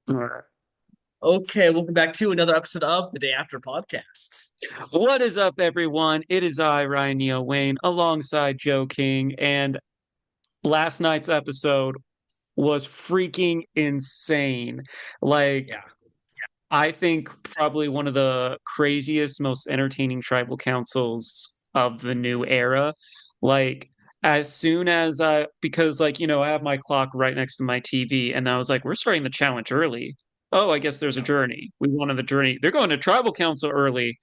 All right. Okay, welcome back to another episode of the Day After Podcast. What is up, everyone? It is I, Ryan Neil Wayne, alongside Joe King, and last night's episode was freaking insane. Like, Yeah, I think probably one of the craziest, most entertaining tribal councils of the new era. Like, as soon as because I have my clock right next to my TV, and I was like, we're starting the challenge early. Oh, I guess there's a yeah, journey. We wanted the journey. They're going to tribal council early.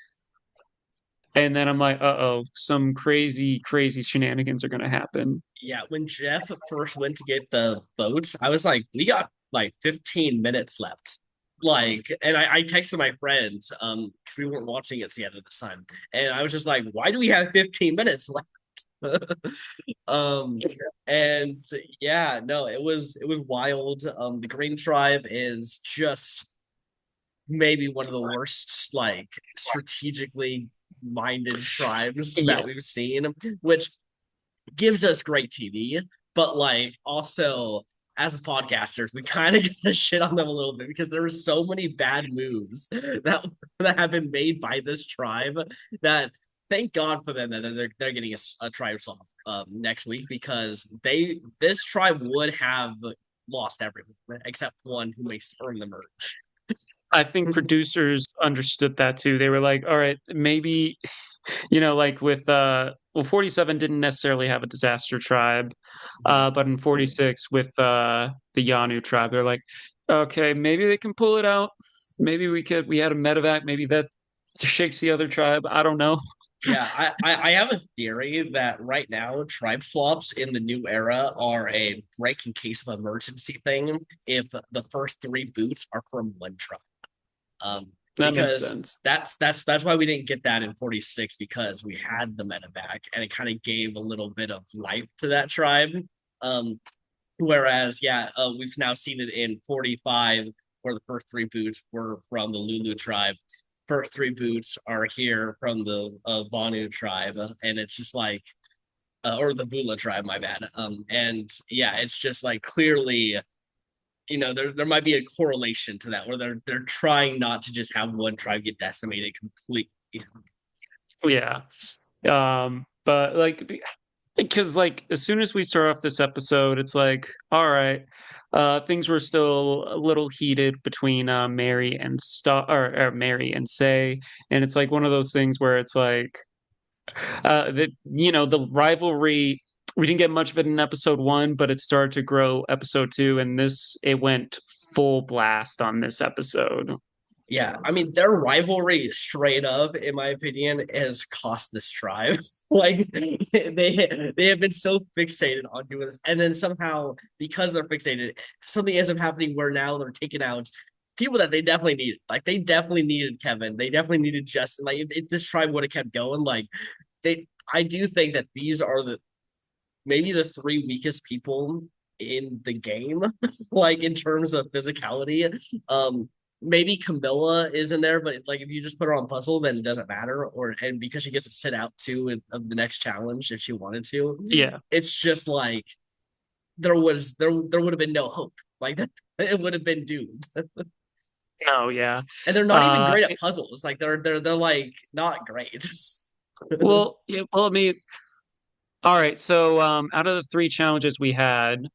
And then I'm like, uh-oh, some crazy, crazy shenanigans are gonna happen. yeah. When Jeff first went to get the votes, I was like, we got like 15 minutes left. And I texted my friend, 'cause we weren't watching it together this time. And I was just like, why do we have 15 minutes left? um, and yeah, no, it was wild. The Green Tribe is just maybe one of the worst strategically minded tribes Yeah. that we've seen, which gives us great TV, but also as podcasters, we kind of gotta shit on them a little bit because there were so many bad moves that have been made by this tribe that thank God for them that they're getting a tribe swap next week because this tribe would have lost everyone except one who makes earn the merge. I think producers understood that too. They were like, all right, maybe, like with 47 didn't necessarily have a disaster tribe. But in 46 with the Yanu tribe, they're like, okay, maybe they can pull it out. Maybe we had a medevac, maybe that shakes the other tribe. I don't know. Yeah, I have a theory that right now tribe swaps in the new era are a break in case of emergency thing if the first three boots are from one tribe. That makes Because sense. that's why we didn't get that in 46 because we had the medevac and it kind of gave a little bit of life to that tribe. Um, Whereas, yeah, we've now seen it in 45, where the first three boots were from the Lulu tribe. First three boots are here from the Vanu tribe, and it's just or the Bula tribe, my bad. And yeah, it's just like clearly, there might be a correlation to that, where they're trying not to just have one tribe get decimated completely. Yeah. But because as soon as we start off this episode, it's like, all right, things were still a little heated between Mary and or Mary and Say, and it's like one of those things where it's like that the rivalry. We didn't get much of it in episode one, but it started to grow episode two, and it went full blast on this episode. Yeah, I mean their rivalry straight up, in my opinion, has cost this tribe. Like they have been so fixated on doing this, and then somehow because they're fixated, something ends up happening where now they're taking out people that they definitely needed. Like they definitely needed Kevin. They definitely needed Justin. Like if this tribe would have kept going, I do think that these are the maybe the three weakest people in the game, like in terms of physicality. Maybe Camilla is in there, but like if you just put her on puzzle, then it doesn't matter. And because she gets to sit out too of the next challenge if she wanted to, Yeah. it's just like there would have been no hope. Like that, it would have been doomed. Oh yeah. And they're not even Uh, great at puzzles. Like they're like not great. well, yeah. Well, I mean, all right. So, out of the three challenges we had,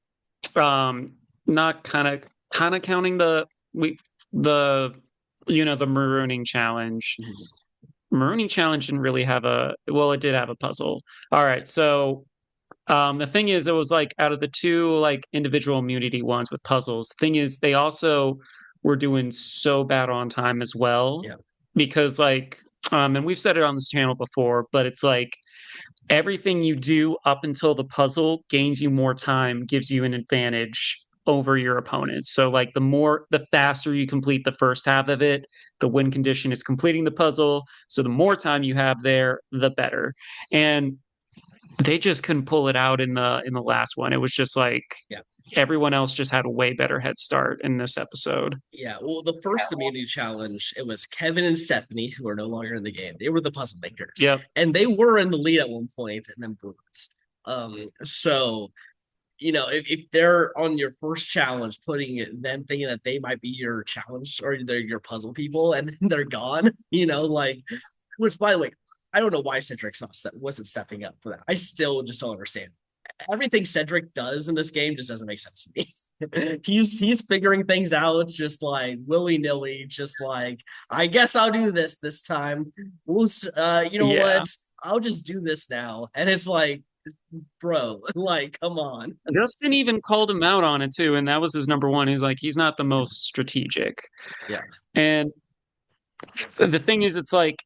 um, not kind of counting the the marooning challenge. Marooning challenge didn't really have it did have a puzzle. All right. So, the thing is, it was like out of the two individual immunity ones with puzzles. The thing is, they also were doing so bad on time as well Yeah. because and we've said it on this channel before, but it's like everything you do up until the puzzle gains you more time, gives you an advantage over your opponents. So the faster you complete the first half of it, the win condition is completing the puzzle. So the more time you have there, the better. And they just couldn't pull it out in the last one. It was just like Yeah. everyone else just had a way better head start in this episode. Yeah, well, the first immunity challenge, it was Kevin and Stephanie, who are no longer in the game. They were the puzzle makers, Yep. and they were in the lead at one point, and then Bruins. So if they're on your first challenge, putting it, them thinking that they might be your challenge or they're your puzzle people, and then they're gone, like, which by the way, I don't know why Cedric wasn't stepping up for that. I still just don't understand. Everything Cedric does in this game just doesn't make sense to me. He's figuring things out just like willy nilly, just like I guess I'll do this time. You know Yeah. what? I'll just do this now, and it's like, bro, like, come on. Justin even called him out on it too, and that was his number one. He's like, he's not the most strategic. Yeah, And the thing is, it's like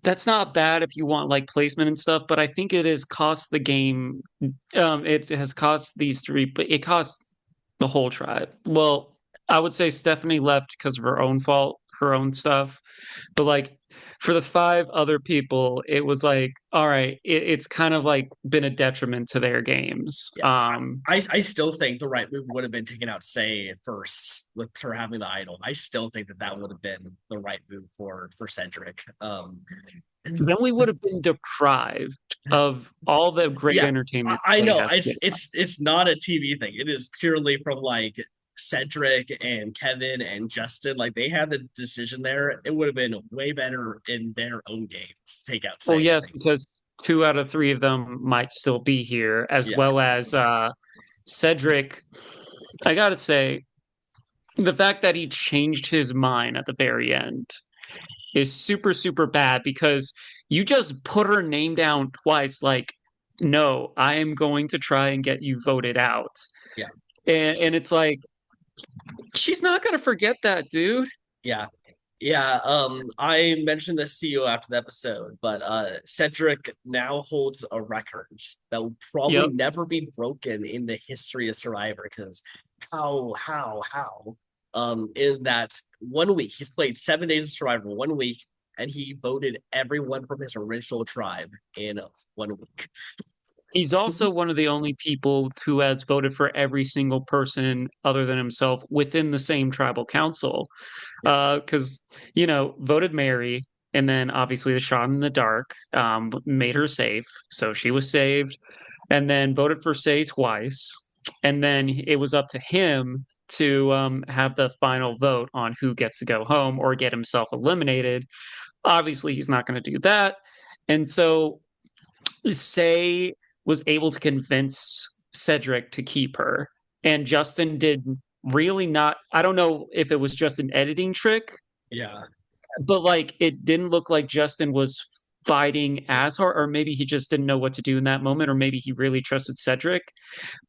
that's not bad if you want like placement and stuff, but I think it has cost the game. It has cost these three, but it cost the whole tribe. Well, I would say Stephanie left because of her own fault, her own stuff. But like for the five other people, it was like, all right, it's kind of like been a detriment to their games. yeah. I still think the right move would have been taking out Say first with her having the idol. I still think that that would have been the right move for Cedric. Then we would have been deprived of all the great Yeah, entertainment I Slay know. has It's given us. it's it's not a TV thing. It is purely from like Cedric and Kevin and Justin. Like they had the decision there. It would have been way better in their own games to take out Well, Say. yes, because two out of three of them might still be here, as Yeah, well as Cedric. I gotta say, the fact that he changed his mind at the very end is super, super bad because you just put her name down twice, like, no, I am going to try and get you voted out. yeah, And it's like, she's not gonna forget that, dude. yeah. Yeah, I mentioned this to you after the episode, but Cedric now holds a record that will probably Yep. never be broken in the history of Survivor. Because how, in that 1 week he's played 7 days of Survivor 1 week, and he voted everyone from his original tribe in 1 week. He's also one of the only people who has voted for every single person other than himself within the same tribal council. Yeah, Because, voted Mary, and then obviously the shot in the dark made her safe. So she was saved, and then voted for Say twice. And then it was up to him to have the final vote on who gets to go home or get himself eliminated. Obviously, he's not going to do that. And so Say was able to convince Cedric to keep her. And Justin did really not, I don't know if it was just an editing trick, yeah, but like it didn't look like Justin was fighting as hard, or maybe he just didn't know what to do in that moment, or maybe he really trusted Cedric.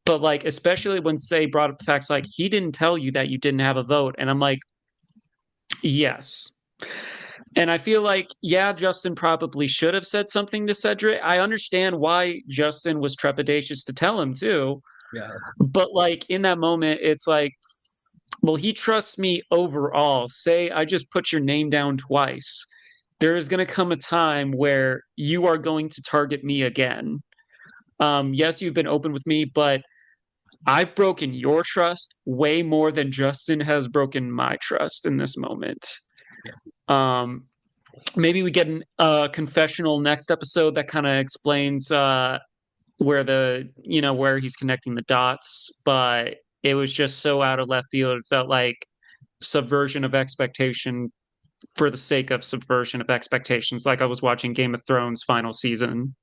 But like, especially when Say brought up the facts, like he didn't tell you that you didn't have a vote. And I'm like, yes. And I feel like, yeah, Justin probably should have said something to Cedric. I understand why Justin was trepidatious to tell him too. yeah, But like in that moment, it's like, well, he trusts me overall. Say I just put your name down twice. There is going to come a time where you are going to target me again. Yes, you've been open with me, but I've broken your trust way more than Justin has broken my trust in this moment. yeah. Um, Maybe we get a confessional next episode that kind of explains where where he's connecting the dots, but it was just so out of left field. It felt like subversion of expectation for the sake of subversion of expectations, like I was watching Game of Thrones final season.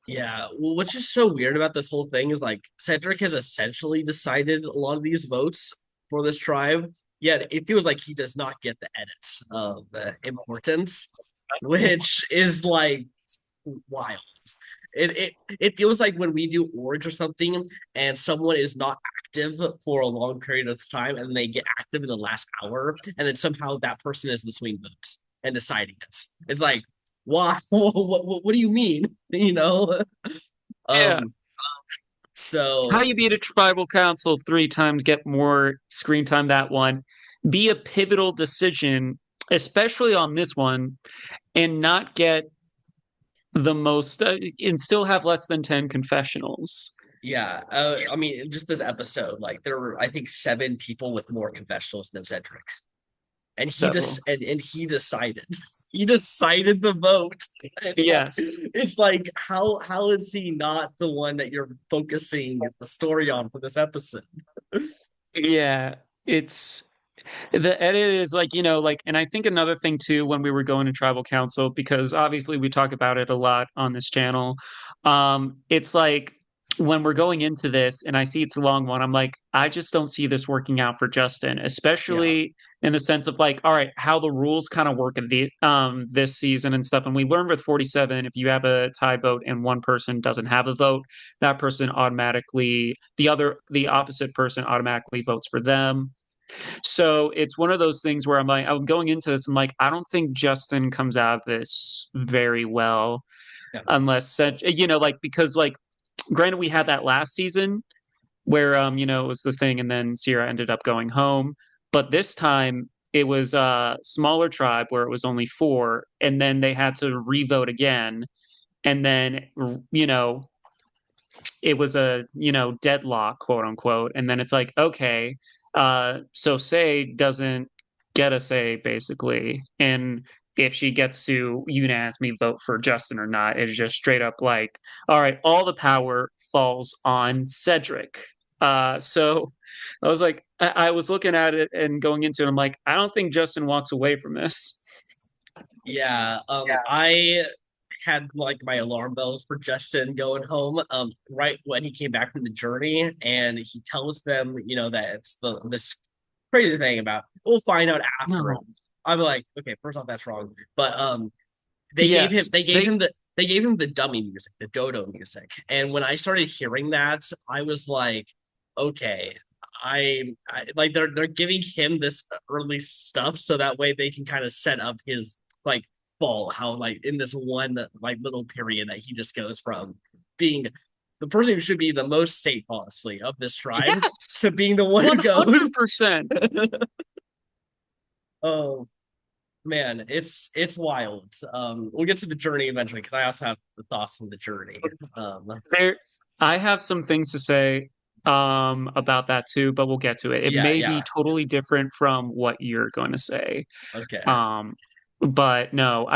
Yeah, well, what's just so weird about this whole thing is like Cedric has essentially decided a lot of these votes for this tribe, yet it feels like he does not get the edits of the importance, which is like wild. It feels like when we do Orange or something and someone is not active for a long period of time and they get active in the last hour, and then somehow that person is the swing votes and deciding it. It's like, why? What do you mean? You know? Yeah. Um, How so you beat a tribal council three times, get more screen time that one, be a pivotal decision, especially on this one, and not get the most and still have less than 10 confessionals. yeah, I mean, just this episode, like there were, I think, 7 people with more confessionals than Cedric. and several. and he decided. He decided the vote. Yes. It's like how is he not the one that you're focusing the story on for this episode? Yeah. It's the edit is like, like, and I think another thing too, when we were going to tribal council, because obviously we talk about it a lot on this channel. It's like when we're going into this and I see it's a long one, I'm like, I just don't see this working out for Justin, Yeah, especially in the sense of like, all right, how the rules kind of work in the this season and stuff. And we learned with 47, if you have a tie vote and one person doesn't have a vote, that person automatically the opposite person automatically votes for them. So it's one of those things where I'm going into this, and like, I don't think Justin comes out of this very well yeah, unless, like, because, like, granted, we had that last season where, it was the thing, and then Sierra ended up going home. But this time it was a smaller tribe where it was only four, and then they had to revote again. And then, it was a deadlock, quote unquote, and then it's like, okay, so say doesn't get a say basically, and if she gets to unanimously vote for Justin or not, it's just straight up like, all right, all the power falls on Cedric. So I was like, I was looking at it and going into it, I'm like, I don't think Justin walks away from this. yeah. I had like my alarm bells for Justin going home. Right when he came back from the journey, and he tells them, that it's this crazy thing about we'll find out after all. No. I'm like, okay, first off, that's wrong. But Yes, they gave him the dummy music, the dodo music. And when I started hearing that, I was like, okay, I like they're giving him this early stuff so that way they can kind of set up his like fall, how like in this one like little period that he just goes from being the person who should be the most safe, honestly, of this tribe yes, to being the one who goes. 100%. Oh man, it's wild. We'll get to the journey eventually because I also have the thoughts on the journey. There, I have some things to say about that too, but we'll get to it. It Yeah, may be yeah. totally different from what you're going to say. Okay. Um, but no,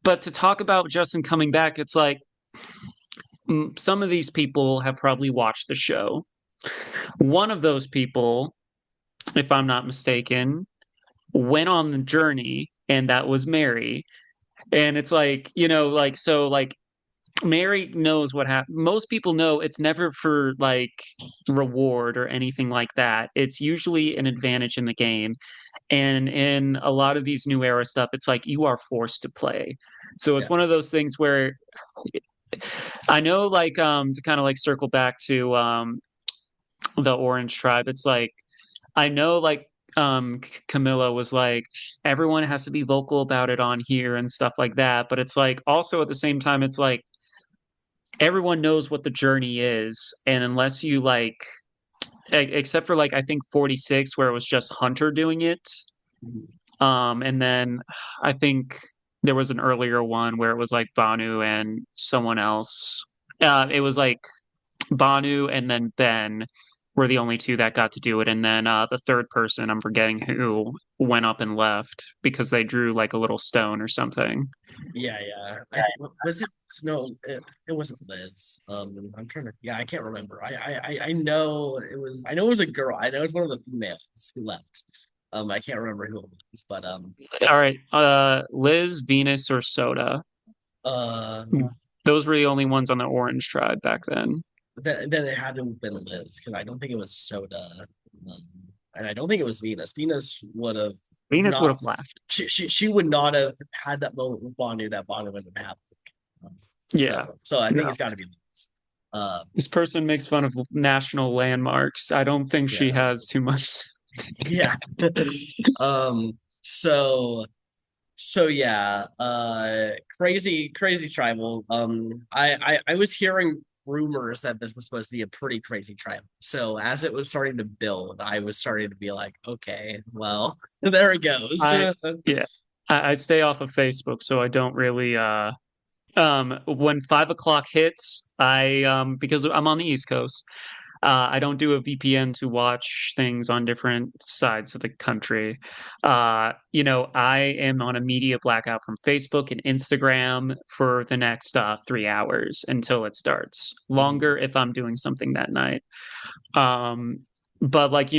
but to talk about Justin coming back, it's like some of these people have probably watched the show. One of those people, if I'm not mistaken, went on the journey, and that was Mary. And it's like, like, so, like, Mary knows what happened. Most people know it's never for like reward or anything like that. It's usually an advantage in the game. And in a lot of these new era stuff, it's like you are forced to play. So it's Yeah. one of those things where I know, like, to kind of like circle back to the Orange Tribe, it's like I know, like, Camilla was like, everyone has to be vocal about it on here and stuff like that. But it's like also at the same time, it's like everyone knows what the journey is, and unless you like, except for like I think 46 where it was just Hunter doing it, and then I think there was an earlier one where it was like Banu and someone else. It was like Banu and then Ben were the only two that got to do it, and then the third person, I'm forgetting who, went up and left because they drew like a little stone or something. Yeah, yeah. Was it no, it wasn't Liz. I'm trying to yeah, I can't remember. I know it was I know it was a girl. I know it was one of the females who left. I can't remember who it was, but All right, Liz, Venus, or Soda. uh Those were the only ones on the Orange Tribe back then. then it had to have been Liz because I don't think it was Soda. Um, and I don't think it was Venus. Venus would have Venus would not have left. she would not have had that moment with Bondu that Bondu would have had. Yeah. So I think No. it's got to be Liz. This person makes fun of national landmarks. I don't think she Yeah, has too much. yeah. um. So yeah. Crazy tribal. I was hearing rumors that this was supposed to be a pretty crazy tribal. So as it was starting to build, I was starting to be like, okay, well, there it goes. I Yeah. I stay off of Facebook, so I don't really when 5 o'clock hits, I because I'm on the East Coast, I don't do a VPN to watch things on different sides of the country. I am on a media blackout from Facebook and Instagram for the next 3 hours until it starts. Mhm. Longer if I'm doing something that night. Um, but like,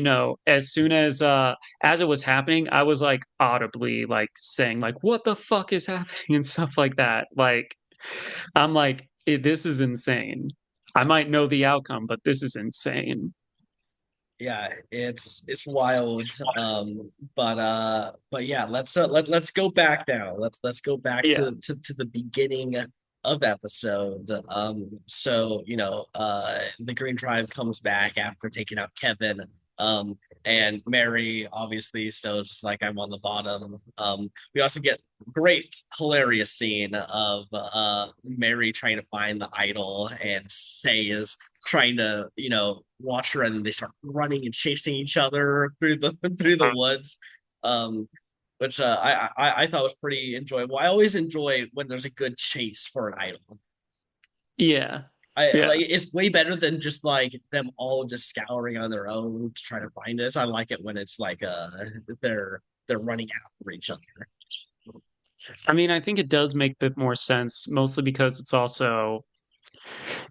as soon as it was happening, I was like audibly like saying like, what the fuck is happening and stuff like that. Like, I'm like, this is insane. I might know the outcome, but this is insane. Yeah, it's wild. But yeah, let's go back now. Let's go back Yeah. to the beginning of the episode. So the Green Tribe comes back after taking out Kevin. Um, and Mary obviously still just like I'm on the bottom. We also get great hilarious scene of Mary trying to find the idol and Say is trying to watch her, and then they start running and chasing each other through the through the woods, um which I thought was pretty enjoyable. I always enjoy when there's a good chase for an idol. Yeah. I Yeah. like it's way better than just like them all just scouring on their own to try to find it. I like it when it's like they're running after each other. I mean, I think it does make a bit more sense, mostly because it's also,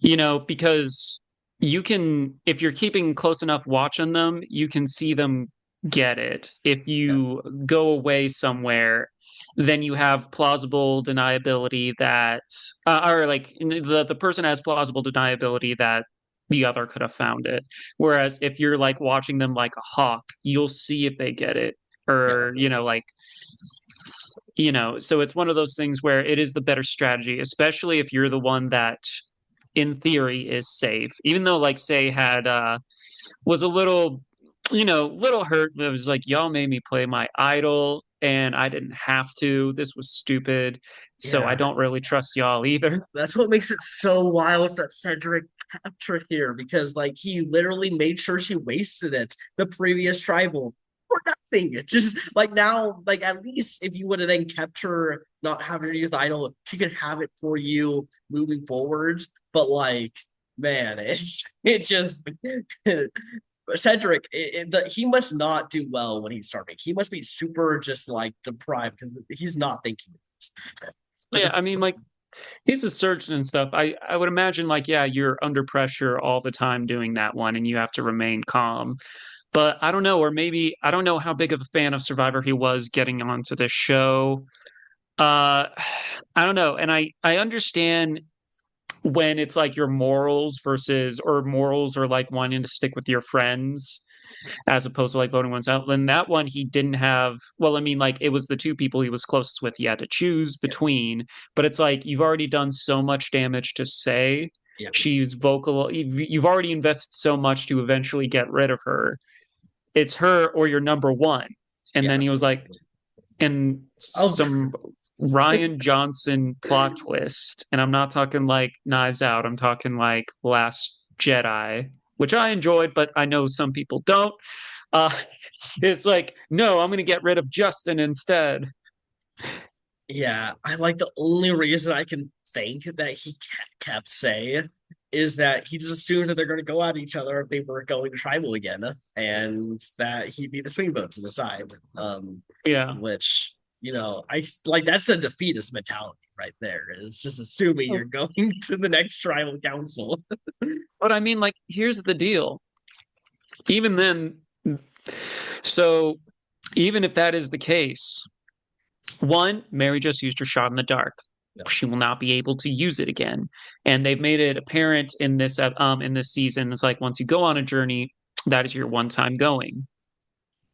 because you can, if you're keeping close enough watching them, you can see them get it. If Yeah, you go away somewhere, then you have plausible deniability that, or like the person has plausible deniability that the other could have found it. Whereas if you're like watching them like a hawk, you'll see if they get it. yeah, Or, so it's one of those things where it is the better strategy, especially if you're the one that in theory is safe. Even though like Say had was a little hurt. It was like y'all made me play my idol and I didn't have to. This was stupid. So I yeah. don't really trust y'all either. That's what makes it so wild that Cedric captured here because like he literally made sure she wasted it the previous tribal for nothing. Just like now, like at least if you would have then kept her not having to use the idol, she could have it for you moving forward. But like, man, it just Cedric, he must not do well when he's starving. He must be super just like deprived because he's not thinking. Yeah, I mean, like he's a surgeon and stuff. I would imagine like yeah, you're under pressure all the time doing that one, and you have to remain calm. But I don't know, or maybe I don't know how big of a fan of Survivor he was getting onto this show. Uh, I don't know, and I understand when it's like your morals versus or morals or like wanting to stick with your friends as opposed to like voting ones out. Then that one he didn't have. Well, I mean, like it was the two people he was closest with. He had to choose Yeah, between. But it's like you've already done so much damage to Say. yeah. She's vocal. You've already invested so much to eventually get rid of her. It's her or your number one. And Yeah. then he was like, and Oh, some Ryan Johnson plot twist. And I'm not talking like Knives Out. I'm talking like Last Jedi, which I enjoyed, but I know some people don't. Uh, it's like, no, I'm going to get rid of Justin instead. yeah. I like the only reason I can think that he kept saying is that he just assumes that they're going to go at each other if they were going to tribal again, and that he'd be the swing vote to decide. Yeah. Which I like. That's a defeatist mentality right there. It's just assuming you're going to the next tribal council. But I mean, like, here's the deal. Even then, so even if that is the case, one, Mary just used her shot in the dark. Yeah, She will not be able to use it again. And they've made it apparent in this season. It's like once you go on a journey, that is your one time going.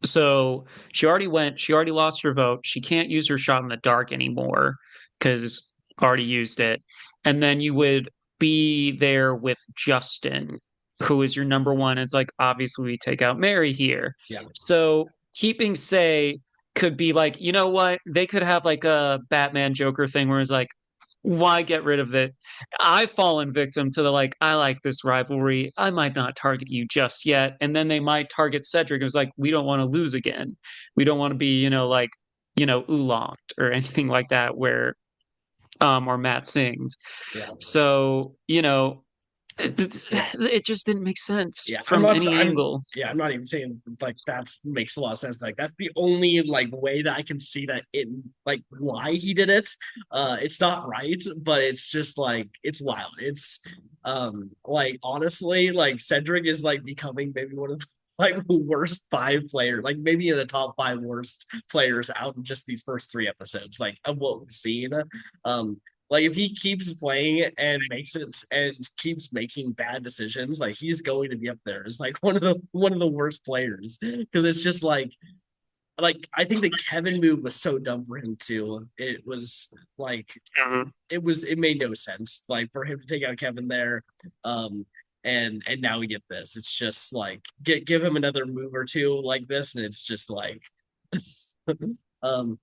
So she already went, she already lost her vote. She can't use her shot in the dark anymore because already used it. And then you would be there with Justin, who is your number one. It's like obviously we take out Mary here. yeah. So keeping Say could be like, you know what? They could have like a Batman Joker thing where it's like, why get rid of it? I've fallen victim to the like, I like this rivalry. I might not target you just yet. And then they might target Cedric. It was like, we don't want to lose again. We don't want to be, like, oolonged or anything like that, where or Matt sings. Yeah. So, it just didn't make sense Yeah, I'm from not. any I'm angle. yeah. I'm not even saying like that makes a lot of sense. Like that's the only like way that I can see that it like why he did it. It's not right, but it's just like it's wild. It's like honestly, like Cedric is like becoming maybe one of the like worst five players, like maybe in the top five worst players out in just these first three episodes, like of what we've seen. Um, like if he keeps playing and makes it and keeps making bad decisions, like he's going to be up there as like one of the worst players. Because it's just like I think the Kevin move was so dumb for him too. It was like Mhm. it made no sense. Like for him to take out Kevin there, um, and now we get this. It's just like give him another move or two like this, and it's just like um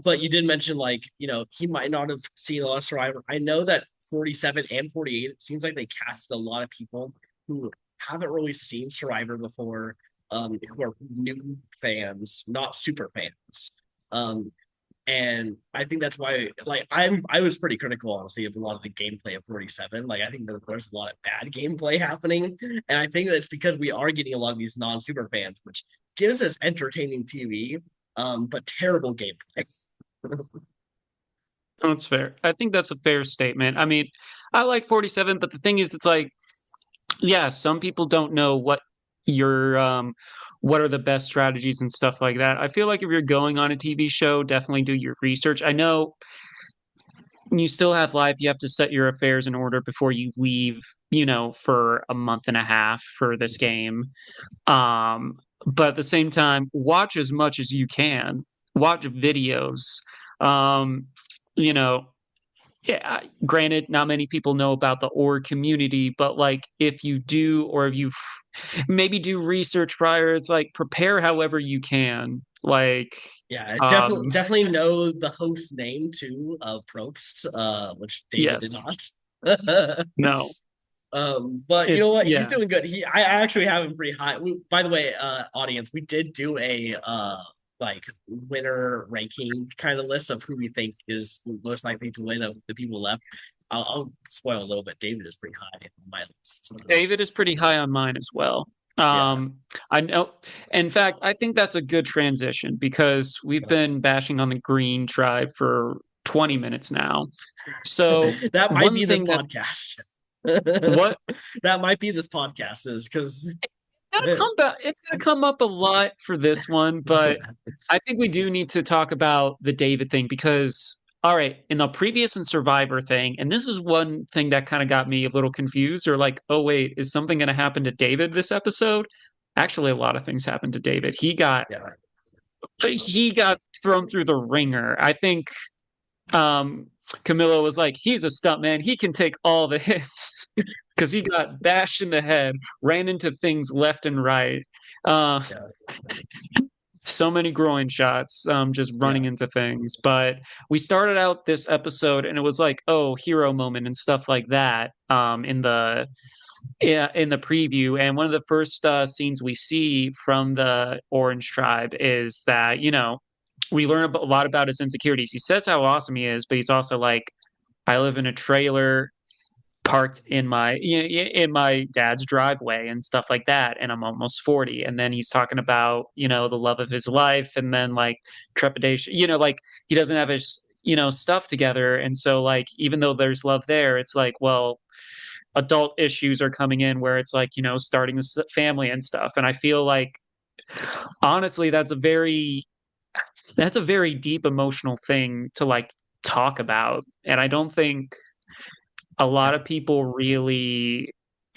but you did mention like he might not have seen a lot of Survivor. I know that 47 and 48 it seems like they casted a lot of people who haven't really seen Survivor before, who are new fans, not super fans. um and I think that's why like I was pretty critical honestly of a lot of the gameplay of 47. Like I think that there's a lot of bad gameplay happening, and I think that's because we are getting a lot of these non-super fans, which gives us entertaining TV, but terrible gameplay. That's fair. I think that's a fair statement. I mean, I like 47, but the thing is, it's like, yeah, some people don't know what are the best strategies and stuff like that. I feel like if you're going on a TV show, definitely do your research. I know you still have life, you have to set your affairs in order before you leave, for a month and a half for this game. Um, but at the same time, watch as much as you can. Watch videos. Um, you know, yeah, granted, not many people know about the org community, but like if you do, or if you maybe do research prior, it's like prepare however you can. Like, Yeah, um, definitely know the host name too of Probst, which David did yes, not. no, But you it's know what? He's yeah. doing good. I actually have him pretty high. By the way, audience, we did do a like winner ranking kind of list of who we think is most likely to win of the people left. I'll spoil a little bit. David is pretty high on my list. So, David is pretty high on mine as well. yeah. I know. In fact, I think that's a good transition because we've been bashing on the green tribe for 20 minutes now. So That might one be this thing that podcast. what That might be this podcast is because gonna come back. It's gonna come up a lot for this one, but I think we do need to talk about the David thing because, all right, in the previous and Survivor thing, and this is one thing that kind of got me a little confused, or like, oh wait, is something gonna happen to David this episode? Actually, a lot of things happened to David. yeah. He got thrown through the ringer. I think um Camilo was like, he's a stuntman. He can take all the hits because he got bashed in the head, ran into things left and right. Uh, Yeah. so many groin shots, just Yeah. running into things. But we started out this episode and it was like, oh, hero moment and stuff like that. In the preview, and one of the first scenes we see from the Orange Tribe is that we learn a lot about his insecurities. He says how awesome he is, but he's also like, I live in a trailer parked in my dad's driveway and stuff like that, and I'm almost 40. And then he's talking about the love of his life, and then like trepidation, like he doesn't have his stuff together. And so like even though there's love there, it's like, well, adult issues are coming in where it's like starting this family and stuff. And I feel like honestly that's a very deep emotional thing to like talk about, and I don't think a lot of people really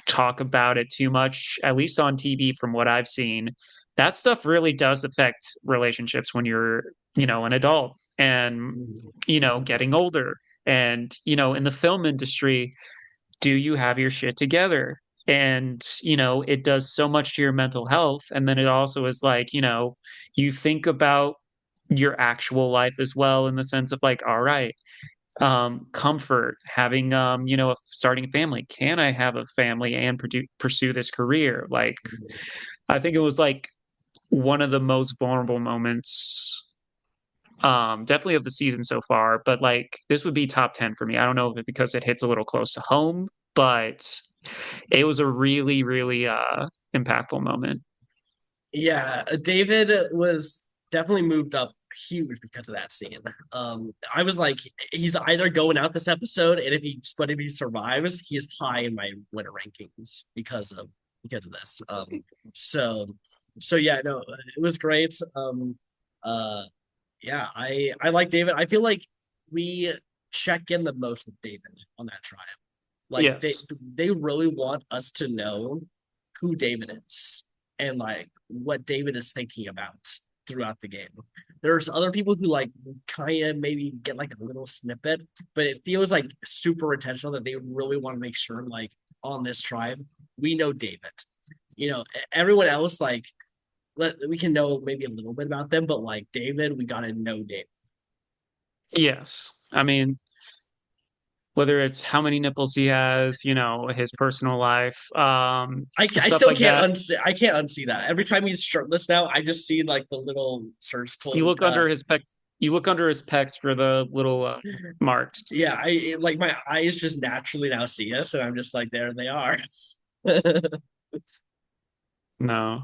talk about it too much, at least on TV from what I've seen. That stuff really does affect relationships when you're an adult and getting older. And in the film industry, do you have your shit together? And it does so much to your mental health. And then it also is like you think about your actual life as well, in the sense of like, all right, comfort having starting a family. Can I have a family and pursue this career? Like, I think it was like one of the most vulnerable moments, definitely of the season so far. But like, this would be top 10 for me. I don't know if it because it hits a little close to home, but it was a really, really impactful moment. Yeah, David was definitely moved up huge because of that scene. I was like, he's either going out this episode, and if he survives, he's high in my winner rankings because of this. So so yeah, no, it was great. Uh, yeah, I like David. I feel like we check in the most with David on that tribe. Like Yes. they really want us to know who David is and like what David is thinking about throughout the game. There's other people who like kind of maybe get like a little snippet, but it feels like super intentional that they really want to make sure like on this tribe we know David. You know, everyone else like we can know maybe a little bit about them, but like David, we gotta know David. Yes. I mean, whether it's how many nipples he has, his personal life, I stuff still like that. can't unsee that. Every time he's shirtless now, I just see like the little You surgical look cut. under his pec, you look under his pecs for the little marks. Yeah, like my eyes just naturally now see us, and I'm just like, there they are. No.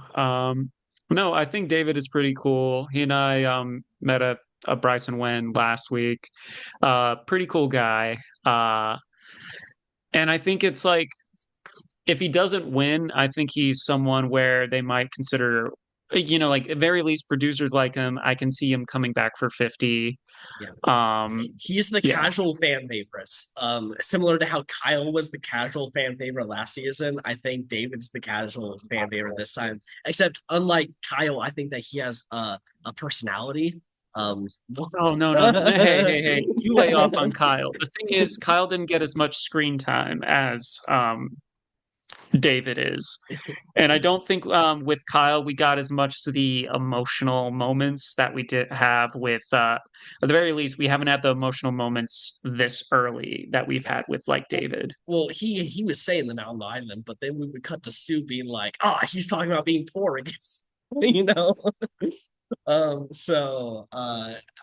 No, I think David is pretty cool. He and I met at a Bryson Wen last week. Pretty cool guy. And I think it's like if he doesn't win, I think he's someone where they might consider, like at very least producers like him. I can see him coming back for 50. Yeah. Um, He's the yeah. casual fan favorite. Similar to how Kyle was the casual fan favorite last season, I think David's the casual fan favorite this time. Except unlike Kyle, I think that he has a personality. Um, Oh no, no. Hey, hey, hey. You lay off on Kyle. The thing is, Kyle didn't get as much screen time as David is. And I don't think with Kyle we got as much of the emotional moments that we did have with at the very least we haven't had the emotional moments this early that we've had with like David. well, he was saying the Mountain Island, but then we would cut to Stu being like, "Ah, oh, he's talking about being poor again," you know. I don't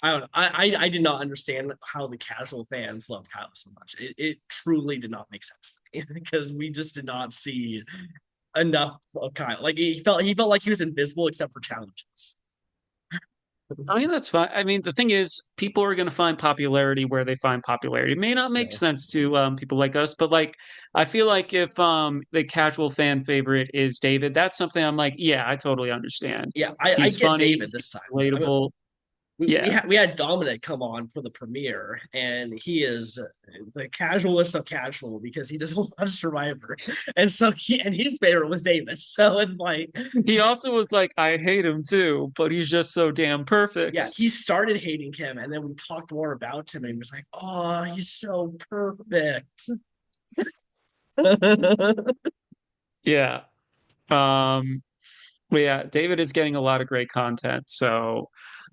know. I did not understand how the casual fans loved Kyle so much. It truly did not make sense to me because we just did not see enough of Kyle. Like he felt like he was invisible except for challenges. I mean, that's fine. I mean, the thing is, people are going to find popularity where they find popularity. It may not make Yeah. sense to people like us, but like, I feel like if the casual fan favorite is David, that's something I'm like, yeah, I totally understand. Yeah, I He's get funny, David this time. he's I mean, relatable. Yeah. we had Dominic come on for the premiere, and he is the casualist of casual because he doesn't watch Survivor, and so his favorite was David. So it's like, He also was like, I hate him too, but he's just so damn yeah, perfect. he started hating him, and then we talked more about him, and he was like, "Oh, he's so perfect." Yeah. Um, but yeah, David is getting a lot of great content. So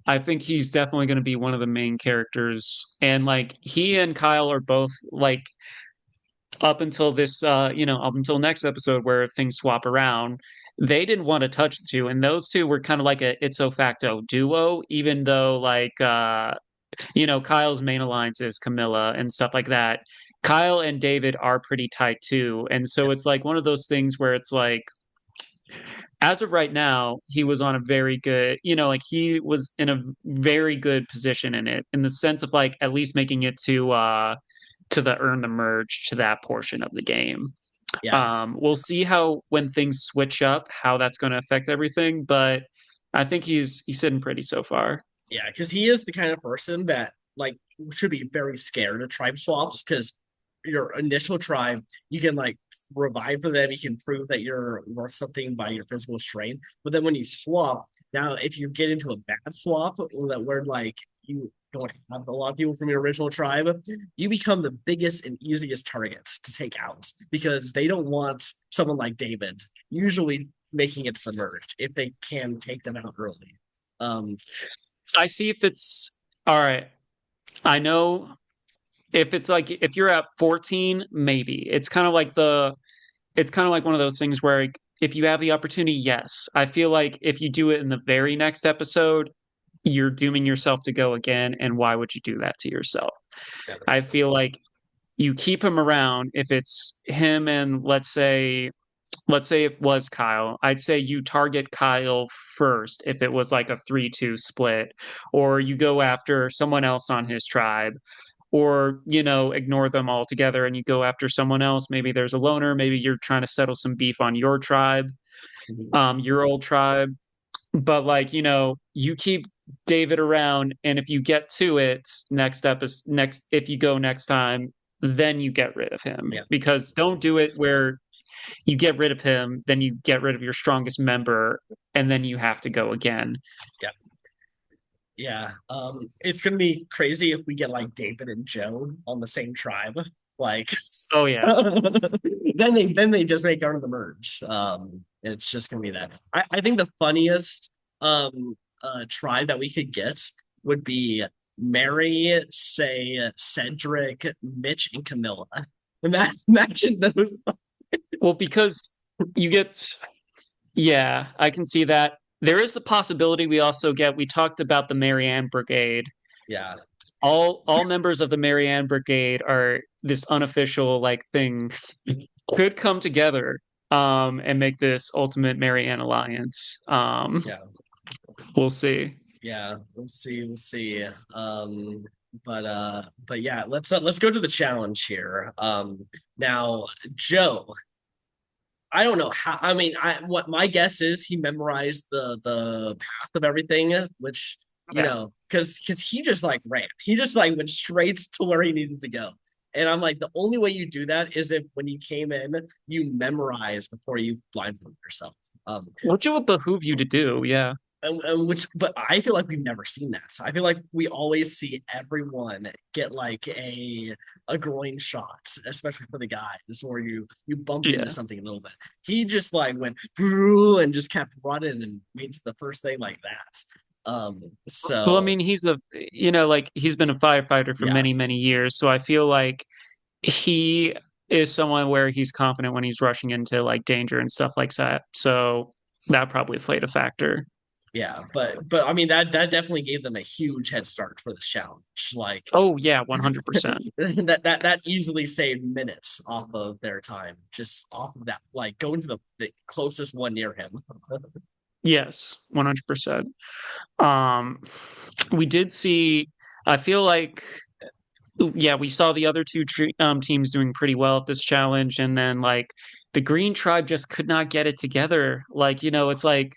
I think he's definitely going to be one of the main characters. And like he and Kyle are both like up until this up until next episode where things swap around, they didn't want to touch the two. And those two were kind of like a ipso facto duo, even though like Kyle's main alliance is Camilla and stuff like that. Kyle and David are pretty tight too. And so Yeah, it's like one of those things where it's like, as of right now, he was on a very good, like he was in a very good position in it, in the sense of like at least making it to the earn the merge to that portion of the game. yeah, We'll see how when things switch up, how that's going to affect everything, but I think he's sitting pretty so far. yeah, because he is the kind of person that like should be very scared of tribe swaps because your initial tribe, you can like revive for them, you can prove that you're worth something by your physical strength. But then when you swap, now if you get into a bad swap that where like you don't have a lot of people from your original tribe, you become the biggest and easiest target to take out because they don't want someone like David, usually making it to the merge if they can take them out early. Um, I see if it's all right. I know if it's like if you're at 14, maybe it's kind of like one of those things where if you have the opportunity, yes. I feel like if you do it in the very next episode, you're dooming yourself to go again. And why would you do that to yourself? yeah, I feel like you keep him around if it's him and let's say it was Kyle. I'd say you target Kyle first if it was like a 3-2 split, or you go after someone else on his tribe, or, ignore them altogether and you go after someone else. Maybe there's a loner. Maybe you're trying to settle some beef on your tribe, Mhm. your old tribe. But like, you keep David around, and if you get to it, if you go next time, then you get rid of him. Yeah. Because don't do it where you get rid of him, then you get rid of your strongest member, and then you have to go again. Yeah. Yeah. It's gonna be crazy if we get like David and Joe on the same tribe. Like Oh yeah. then they just make out of the merge. It's just gonna be that. I think the funniest tribe that we could get would be Mary, say Cedric, Mitch, and Camilla. Imagine those. Well, because you get, yeah, I can see that. There is the possibility we talked about the Marianne Brigade. Yeah. All members of the Marianne Brigade are this unofficial like thing could come together and make this ultimate Marianne alliance. Yeah. We'll see. Yeah, we'll see. We'll see. But yeah, let's go to the challenge here. Now, Joe, I don't know how. I mean, what my guess is he memorized the path of everything, which Yeah. because he just like ran. He just like went straight to where he needed to go. And I'm like, the only way you do that is if when you came in, you memorize before you blindfold yourself. Um, Which it would behoove you to do, yeah. but I feel like we've never seen that. So I feel like we always see everyone get like a groin shot, especially for the guys, or you bump into Yeah. something a little bit. He just like went through and just kept running and made the first thing like that. Well, I So mean, like he's been a firefighter for yeah, many, many years, so I feel like he is someone where he's confident when he's rushing into like danger and stuff like that. So that probably played a factor. yeah, but I mean that definitely gave them a huge head start for this challenge. Like Oh yeah, 100%. that easily saved minutes off of their time, just off of that, like going to the closest one near him. Yes, 100%. Um, we did see, I feel like, yeah, we saw the other teams doing pretty well at this challenge, and then like the Green Tribe just could not get it together. Like, it's like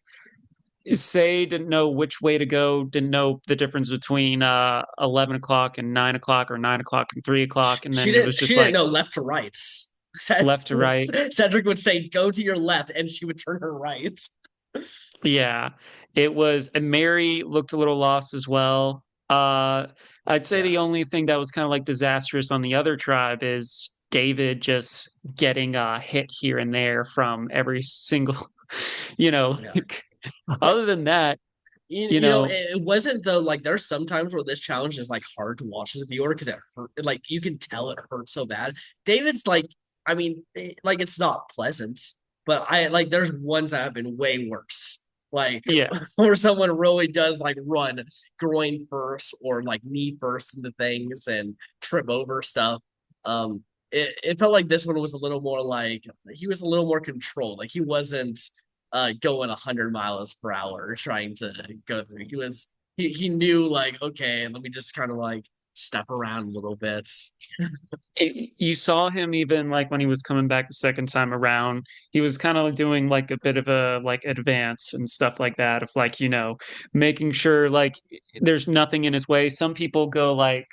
Say didn't know which way to go, didn't know the difference between 11 o'clock and 9 o'clock, or 9 o'clock and 3 o'clock, and She then it didn't was she just didn't like know left to right. left to right. Cedric would say go to your left and she would turn her right. Yeah, and Mary looked a little lost as well. I'd say Yeah. the only thing that was kind of like disastrous on the other tribe is David just getting hit here and there from every single, Yeah. like, other than that, you know, It wasn't though. Like, there's sometimes where this challenge is like hard to watch as a viewer because it hurt. Like, you can tell it hurts so bad. David's like, I mean, like it's not pleasant, but I like there's ones that have been way worse. Like, yeah, where someone really does like run groin first or like knee first into things and trip over stuff. It felt like this one was a little more like he was a little more controlled. Like he wasn't going 100 miles per hour trying to go through. He knew like, okay, let me just kind of like step around a little bit. you saw him even like when he was coming back the second time around, he was kind of doing like a bit of a like advance and stuff like that of like, making sure like there's nothing in his way. Some people go like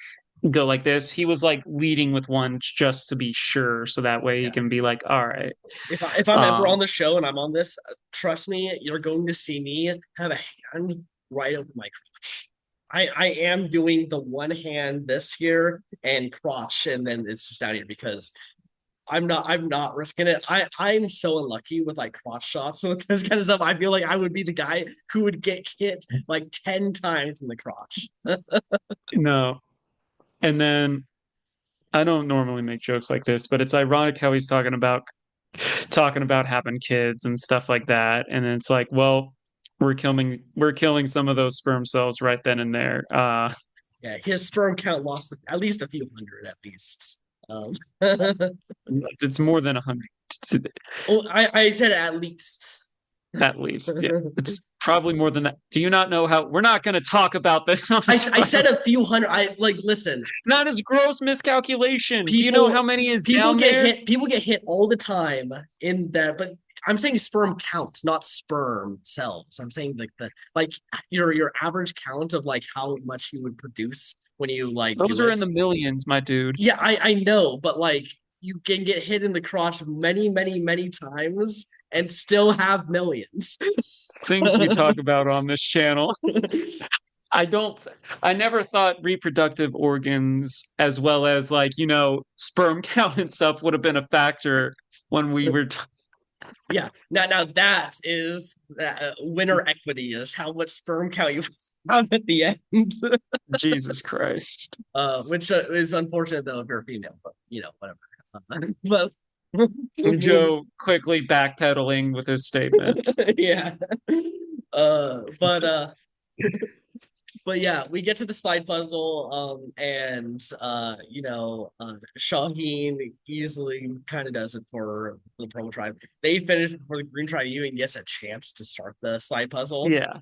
this. He was like leading with one just to be sure, so that way he Yeah. can be like, all right. If I'm ever on Um, the show and I'm on this, trust me, you're going to see me have a hand right over my crotch. I am doing the one hand this here and crotch, and then it's just down here because I'm not risking it. I'm so unlucky with like crotch shots with this kind of stuff. I feel like I would be the guy who would get hit like 10 times in the crotch. no. And then I don't normally make jokes like this, but it's ironic how he's talking about having kids and stuff like that. And it's like, well, we're killing some of those sperm cells right then and there. Yeah, his sperm count lost at least a few hundred at least. Um, It's more than 100 oh, I said at least. at least. Yeah, it's probably more than that. Do you not know how? We're not going to talk about this on I, this I podcast. said a few hundred. I like listen. Not as gross miscalculation. Do you know how People many is people down get there? hit. People get hit all the time in that. But I'm saying sperm counts, not sperm cells. I'm saying like your average count of like how much you would produce when you like Those do are in it. the millions, my dude. Yeah, I know, but like you can get hit in the crotch many times and still have millions. Things we talk about on this channel. I don't, I never thought reproductive organs as well as like, sperm count and stuff would have been a factor when we were, Yeah. Now that is winner equity is how much sperm count you have at the end. Jesus Christ. Which is unfortunate though if you're a female, but whatever. But Joe quickly backpedaling with his statement. yeah. But but yeah, we get to the slide puzzle, and Shaheen easily kind of does it for the Purple Tribe. They finish before the Green Tribe even gets a chance to start the slide puzzle. Yeah.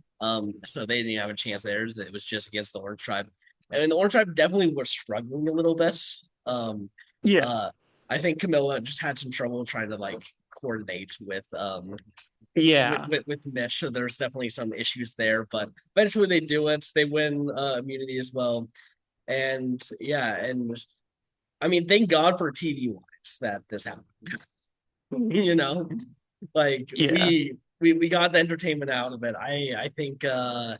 So they didn't have a chance there. It was just against the Orange Tribe, and the Orange Tribe definitely was struggling a little bit. Yeah. Uh, I think Camilla just had some trouble trying to like coordinate with Yeah. with Mitch. So there's definitely some issues there, but eventually they do it. They win immunity as well, and yeah, and I mean, thank God for TV wise that this happened. Like Yeah. we got the entertainment out of it. I think I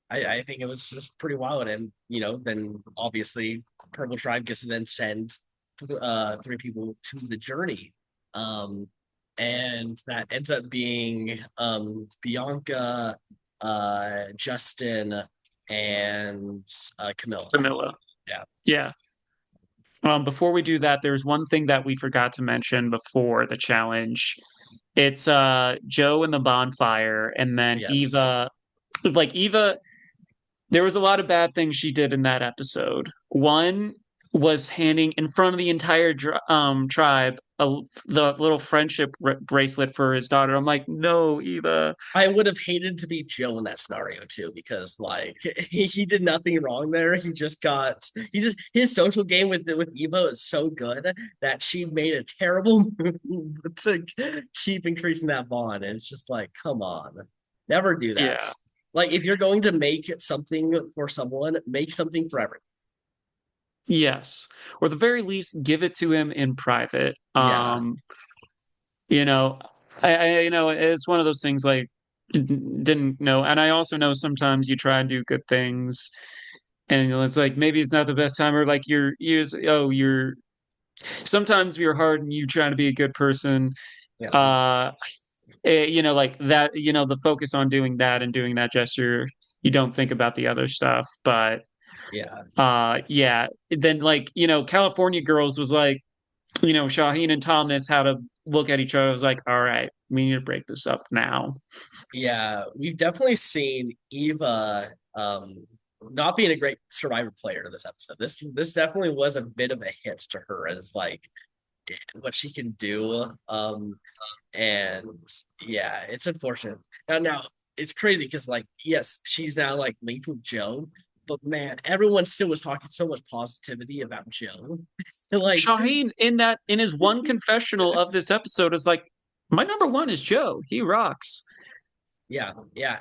think it was just pretty wild, and then obviously Purple Tribe gets to then send three people to the journey. Um, and that ends up being Bianca, Justin, and Camilla. Camilla. Yeah. Yeah. Before we do that, there's one thing that we forgot to mention before the challenge. It's Joe and the bonfire, and then Yes. Eva. Like Eva, there was a lot of bad things she did in that episode. One was handing in front of the entire tribe the little friendship bracelet for his daughter. I'm like, no, Eva. I would have hated to be Joe in that scenario too, because like he did nothing wrong there. He just his social game with Evo is so good that she made a terrible move to keep increasing that bond. And it's just like, come on, never do that. Yeah. Like if you're going to make something for someone, make something for everyone. Yes. Or at the very least, give it to him in private. Yeah, You know, it's one of those things like didn't know. And I also know sometimes you try and do good things and it's like maybe it's not the best time or like you're sometimes you're hard and you try to be a good person. yeah, Uh like that, the focus on doing that and doing that gesture, you don't think about the other stuff. But yeah. yeah, then like, California Girls was like, Shaheen and Thomas how to look at each other. I was like, all right, we need to break this up now. Yeah, we've definitely seen Eva not being a great Survivor player this episode. This definitely was a bit of a hit to her as like what she can do. And yeah, it's unfortunate. Now it's crazy because like yes, she's now like linked with Joe, but man, everyone still was talking so much positivity about Joe. Like Shaheen in his one confessional of this episode is like, my number one is Joe. He rocks. yeah.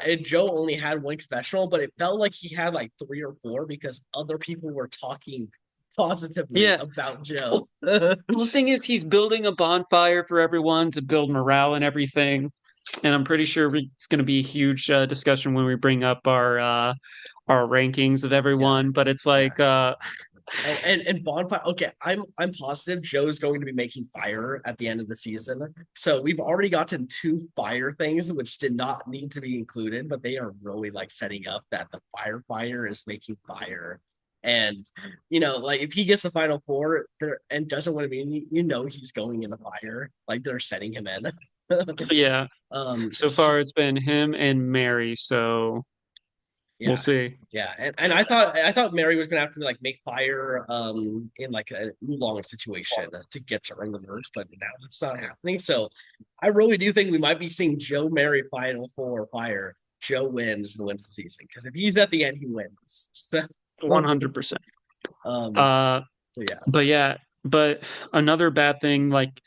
And Joe only had one confessional, but it felt like he had like three or four because other people were talking positively Yeah. about Joe. The thing is, he's building a bonfire for everyone to build morale and everything. And I'm pretty sure it's going to be a huge discussion when we bring up our rankings of Yeah, everyone. But it's yeah. like, Oh, and bonfire. Okay, I'm positive Joe's going to be making fire at the end of the season. So we've already gotten two fire things, which did not need to be included, but they are really like setting up that the fire is making fire. And like if he gets the final four and doesn't want to be, he's going in the fire. Like they're setting him in. yeah. um, So far, it's been him and Mary. So We'll Yeah. see. Yeah. And I thought Mary was gonna have to like make fire in like a oolong situation to get to earn the verse, but now it's not happening. So I really do think we might be seeing Joe Mary final four fire. Joe wins and wins the season. Because if he's at the end, he wins. So 100%. um Uh, yeah. but yeah, but another bad thing, like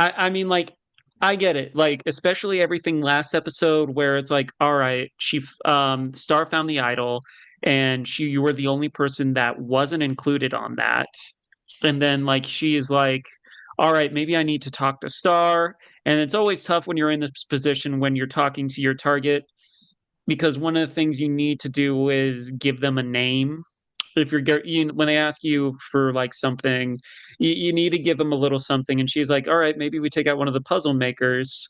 I mean, like, I get it. Like, especially everything last episode where it's like, all right, Star found the idol, and you were the only person that wasn't included on that. And then, like, she is like, all right, maybe I need to talk to Star. And it's always tough when you're in this position when you're talking to your target, because one of the things you need to do is give them a name. If when they ask you for like something, you need to give them a little something. And she's like, all right, maybe we take out one of the puzzle makers,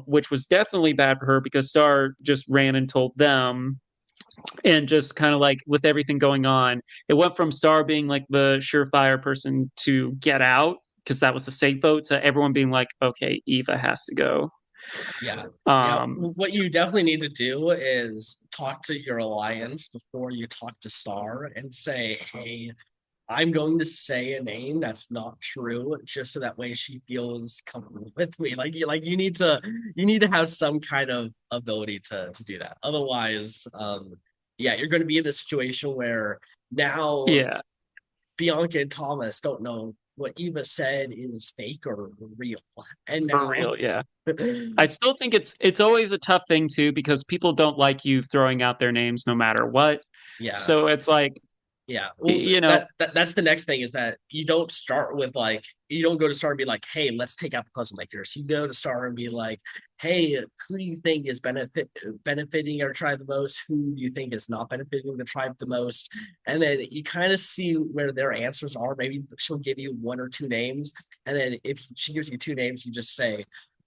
which was definitely bad for her because Star just ran and told them. And just kind of like with everything going on, it went from Star being like the surefire person to get out because that was the safe vote, to everyone being like, okay, Eva has to go. Yeah. Yeah. um What you definitely need to do is talk to your alliance before you talk to Star and say, hey, I'm going to say a name that's not true, just so that way she feels comfortable with me. You need to have some kind of ability to do that. Otherwise, yeah, you're going to be in this situation where now yeah, Bianca and Thomas don't know what Eva said is fake or real. And for now real, yeah. I still think it's always a tough thing too because people don't like you throwing out their names no matter what. yeah. So it's like, Yeah, well, you know, that's the next thing is that you don't start with like you don't go to start and be like, hey, let's take out the puzzle makers. You go to start and be like, hey, who do you think is benefiting our tribe the most? Who do you think is not benefiting the tribe the most? And then you kind of see where their answers are. Maybe she'll give you one or two names, and then if she gives you two names, you just say,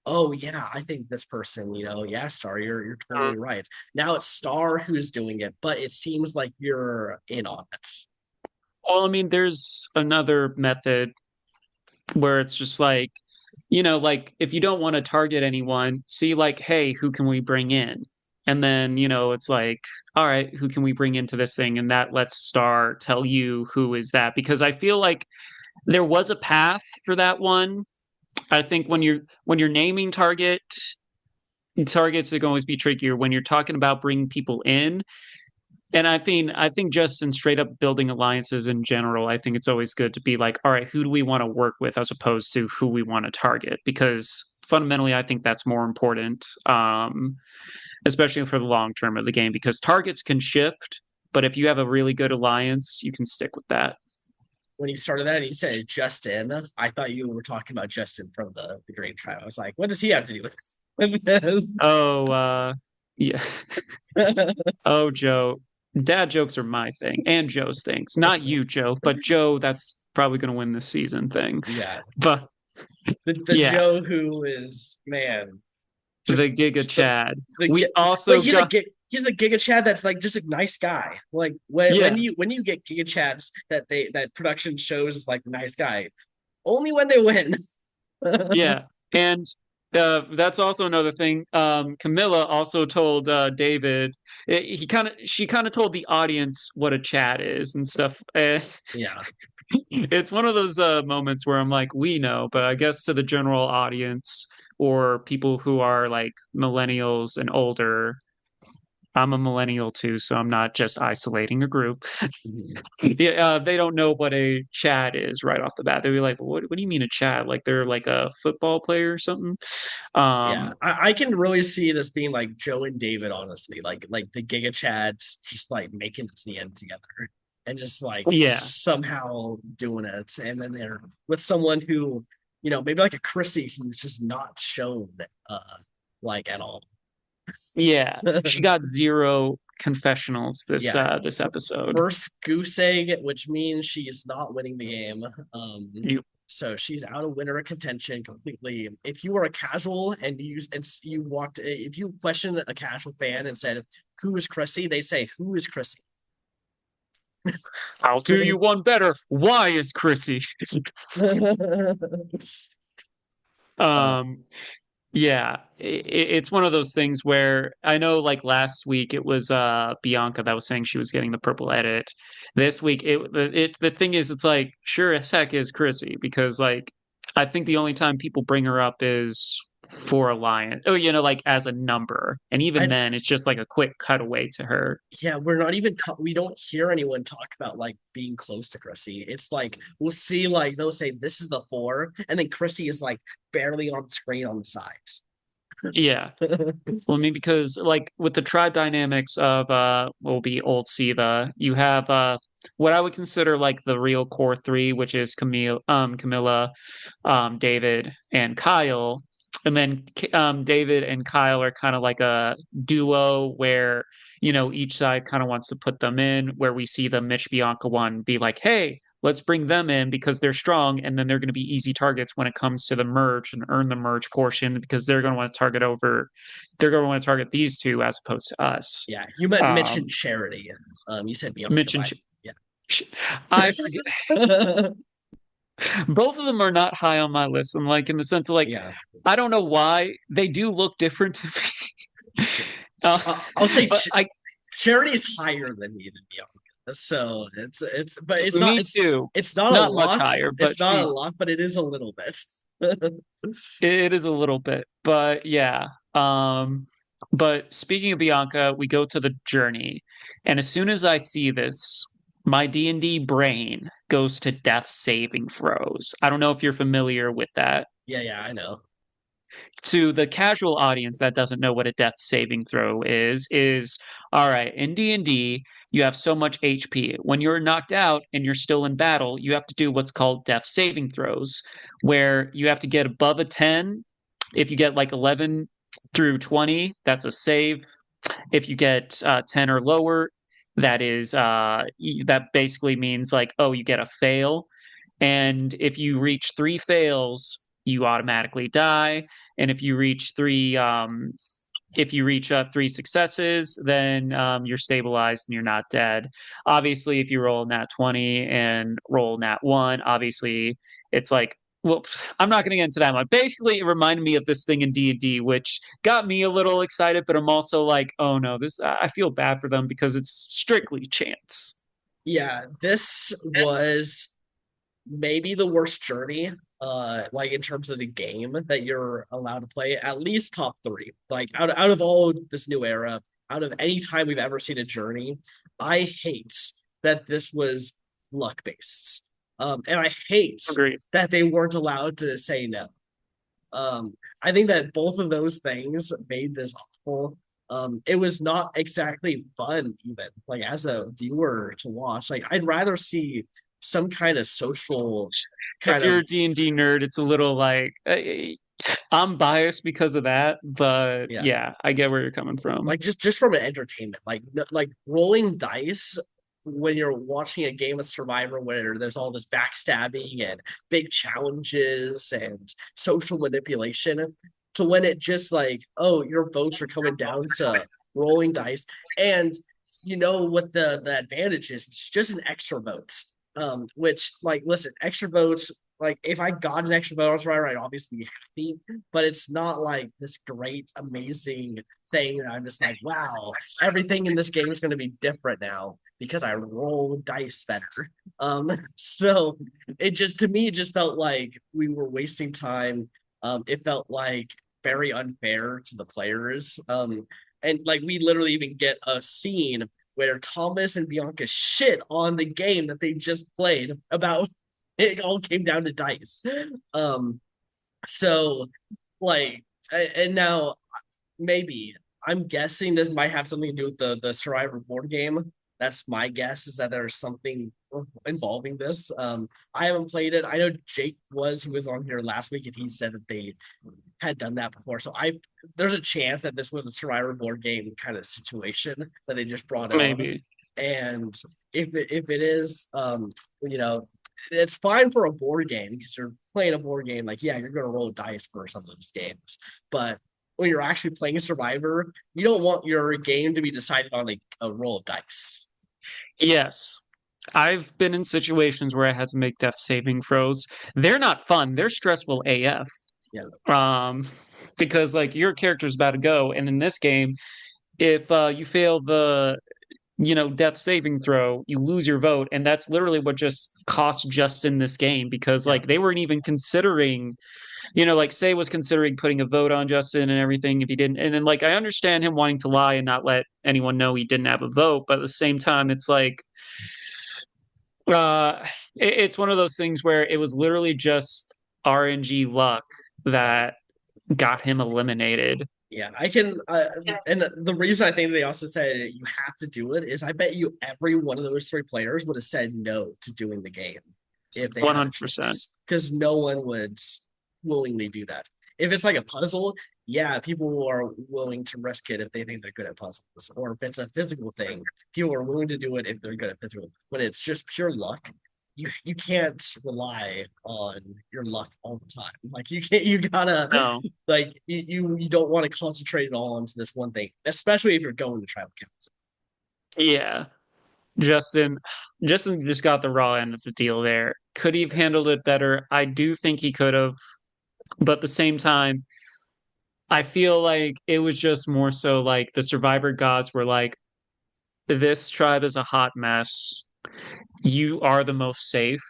oh yeah, I think this person, yeah, Star, you're totally right. Now it's Star who's doing it, but it seems like you're in on it. well, I mean, there's another method where it's just like, like if you don't want to target anyone, see like, hey, who can we bring in? And then, it's like, all right, who can we bring into this thing? And that lets Star tell you who is that. Because I feel like there was a path for that one. I think when you're naming targets, it can always be trickier when you're talking about bringing people in. And I think just in straight up building alliances in general, I think it's always good to be like, all right, who do we want to work with as opposed to who we want to target? Because fundamentally, I think that's more important, especially for the long term of the game, because targets can shift. But if you have a really good alliance, you can stick with that. When you started that, and you said Justin. I thought you were talking about Justin from the Green Tribe. I was like, what does he have to do with this? Oh, yeah. Oh, Joe. Dad jokes are my thing and Joe's things. Not you, Joe, but Joe, that's probably going to win this season thing. Yeah, But the yeah, Joe who is man, the just Giga just the Chad. the We like also he's a got, he's the Giga Chad that's like just a nice guy. Like yeah, when you get Giga Chads that production shows like nice guy only when they win. yeah. And that's also another thing. Camilla also told David, she kind of told the audience what a chat is and stuff. Yeah, It's one of those moments where I'm like, we know, but I guess to the general audience or people who are like millennials and older, I'm a millennial too, so I'm not just isolating a group. Yeah, they don't know what a Chad is right off the bat. They'll be like, what do you mean a Chad? Like they're like a football player or something? yeah. Um, I can really see this being like Joe and David, honestly, like the Giga Chads just like making it to the end together and just like yeah, somehow doing it, and then they're with someone who maybe like a Chrissy who's just not shown uh like at all. yeah. She got zero confessionals Yeah. this episode. First goose egg, which means she's not winning the game. You, So she's out of winner contention completely. If you were a casual and you walked, if you questioned a casual fan and said, "Who is Chrissy?" They say, "Who is Chrissy?" I'll do you one better. Why is Chrissy? uh, Um, Yeah, it's one of those things where I know like last week it was Bianca that was saying she was getting the purple edit. This week the thing is it's like sure as heck is Chrissy because like I think the only time people bring her up is for Alliance. Oh, like as a number. And even I then it's just like a quick cutaway to her. Yeah, we're not even we don't hear anyone talk about like being close to Chrissy. It's like we'll see like they'll say this is the four, and then Chrissy is like barely on screen on the sides. Yeah. Well, I mean, because like with the tribe dynamics of will be old Siva, you have what I would consider like the real core three, which is Camilla, David, and Kyle. And then David and Kyle are kind of like a duo where, each side kind of wants to put them in, where we see the Mitch Bianca one be like, hey, let's bring them in because they're strong and then they're going to be easy targets when it comes to the merge and earn the merge portion because they're going to want to target these two as opposed to us. Yeah, you meant Mitch and um Charity. You said Bianca Mitch and by yeah. I forget, both of them are not high on my list, and like in the sense of like Yeah. I don't know why they do look different to me. I'll say But I Charity is higher than me than Bianca. So but me too, it's not a not much lot. higher, but It's not a she's lot, but it is a little bit. it is a little bit, but yeah. But speaking of Bianca, we go to the journey, and as soon as I see this, my D&D brain goes to death saving throws. I don't know if you're familiar with that. Yeah, I know. To the casual audience that doesn't know what a death saving throw is all right, in D&D, you have so much HP. When you're knocked out and you're still in battle, you have to do what's called death saving throws, where you have to get above a 10. If you get like 11 through 20, that's a save. If you get 10 or lower, that basically means like, oh, you get a fail. And if you reach three fails, you automatically die. And if you reach three successes, then you're stabilized and you're not dead. Obviously, if you roll nat 20 and roll nat 1, obviously it's like, well, I'm not going to get into that one. Basically, it reminded me of this thing in D&D, which got me a little excited, but I'm also like, oh no, I feel bad for them because it's strictly chance. Yeah, this was maybe the worst journey, like in terms of the game that you're allowed to play, at least top three. Like out of all this new era, out of any time we've ever seen a journey, I hate that this was luck based. And I hate Agreed. that they weren't allowed to say no. I think that both of those things made this awful. It was not exactly fun, even like as a viewer to watch. Like I'd rather see some kind of social If kind you're of a D&D nerd, it's a little like I'm biased because of that, but yeah, yeah, I get where you're coming from. like just from an entertainment, like rolling dice when you're watching a game of Survivor where there's all this backstabbing and big challenges and social manipulation, to when it just like, oh, your votes are coming down to rolling dice, and you know what the advantage is? It's just an extra vote. Which like listen, extra votes. Like if I got an extra vote on Survivor, I'd obviously be happy, but it's not like this great, amazing thing. And I'm just like, wow, everything in this game is going to be different now because I roll dice better. So it just to me, it just felt like we were wasting time. It felt like very unfair to the players. And like we literally even get a scene where Thomas and Bianca shit on the game that they just played about it all came down to dice. Um, so like, and now maybe I'm guessing this might have something to do with the Survivor board game. That's my guess is that there's something involving this. I haven't played it. I know Jake he was on here last week and he said that they had done that before. So there's a chance that this was a Survivor board game kind of situation that they just brought on. Maybe. And if it is, you know, it's fine for a board game because you're playing a board game. Like, yeah, you're gonna roll dice for some of those games, but when you're actually playing a Survivor, you don't want your game to be decided on a roll of dice. Yes. I've been in situations where I had to make death saving throws. They're not fun. They're stressful AF. Yeah, Um, because like your character's about to go, and in this game, if you fail the death saving throw, you lose your vote, and that's literally what just cost Justin this game because Yeah. like they weren't even considering, like Say was considering putting a vote on Justin and everything if he didn't, and then like I understand him wanting to lie and not let anyone know he didn't have a vote, but at the same time, it's like uh, it's one of those things where it was literally just RNG luck that got him eliminated. Yeah, I can, and the reason I think they also said you have to do it is I bet you every one of those three players would have said no to doing the game if they had a 100%. choice, because no one would willingly do that. If it's like a puzzle, yeah, people are willing to risk it if they think they're good at puzzles, or if it's a physical thing, people are willing to do it if they're good at physical. When it's just pure luck, you can't rely on your luck all the time. Like you gotta No. like you don't want to concentrate it all onto this one thing, especially if you're going to tribal council. Yeah. Justin Justin just got the raw end of the deal there. Could he have handled it better? I do think he could have, but at the same time, I feel like it was just more so like the survivor gods were like, this tribe is a hot mess. You are the most safe,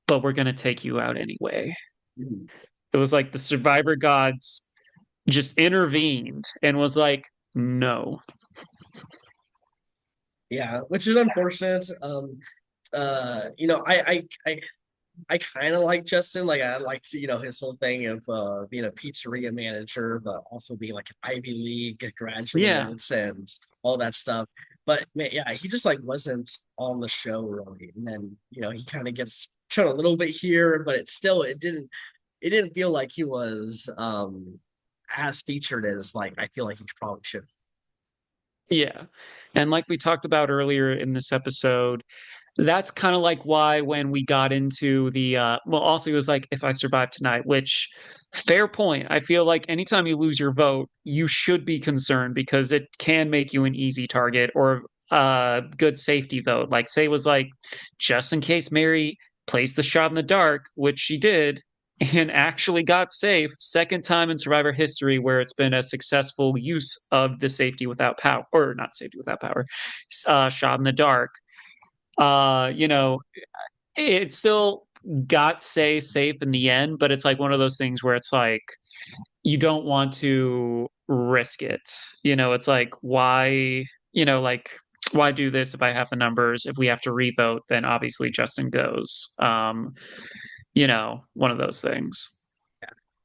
but we're gonna take you out anyway. Mhm. It was like the survivor gods just intervened and was like, no. Yeah, which is unfortunate. You know, I kind of like Justin. Like I like to, his whole thing of being a pizzeria manager, but also being like an Ivy League Yeah. graduate and all that stuff. But man, yeah, he just like wasn't on the show really. And then, he kind of gets shown a little bit here, but it didn't feel like he was as featured as like I feel like he probably should. Yeah. And like we talked about earlier in this episode, that's kind of like why when we got into the well, also it was like if I survive tonight, which fair point. I feel like anytime you lose your vote, you should be concerned because it can make you an easy target or good safety vote. Like say it was like just in case Mary placed the shot in the dark, which she did, and actually got safe. Second time in Survivor history where it's been a successful use of the safety without power, or not safety without power, shot in the dark. You know, it still got Say safe in the end, but it's like one of those things where it's like you don't want to risk it. It's like why, like why do this if I have the numbers? If we have to revote, then obviously Justin goes. One of those things.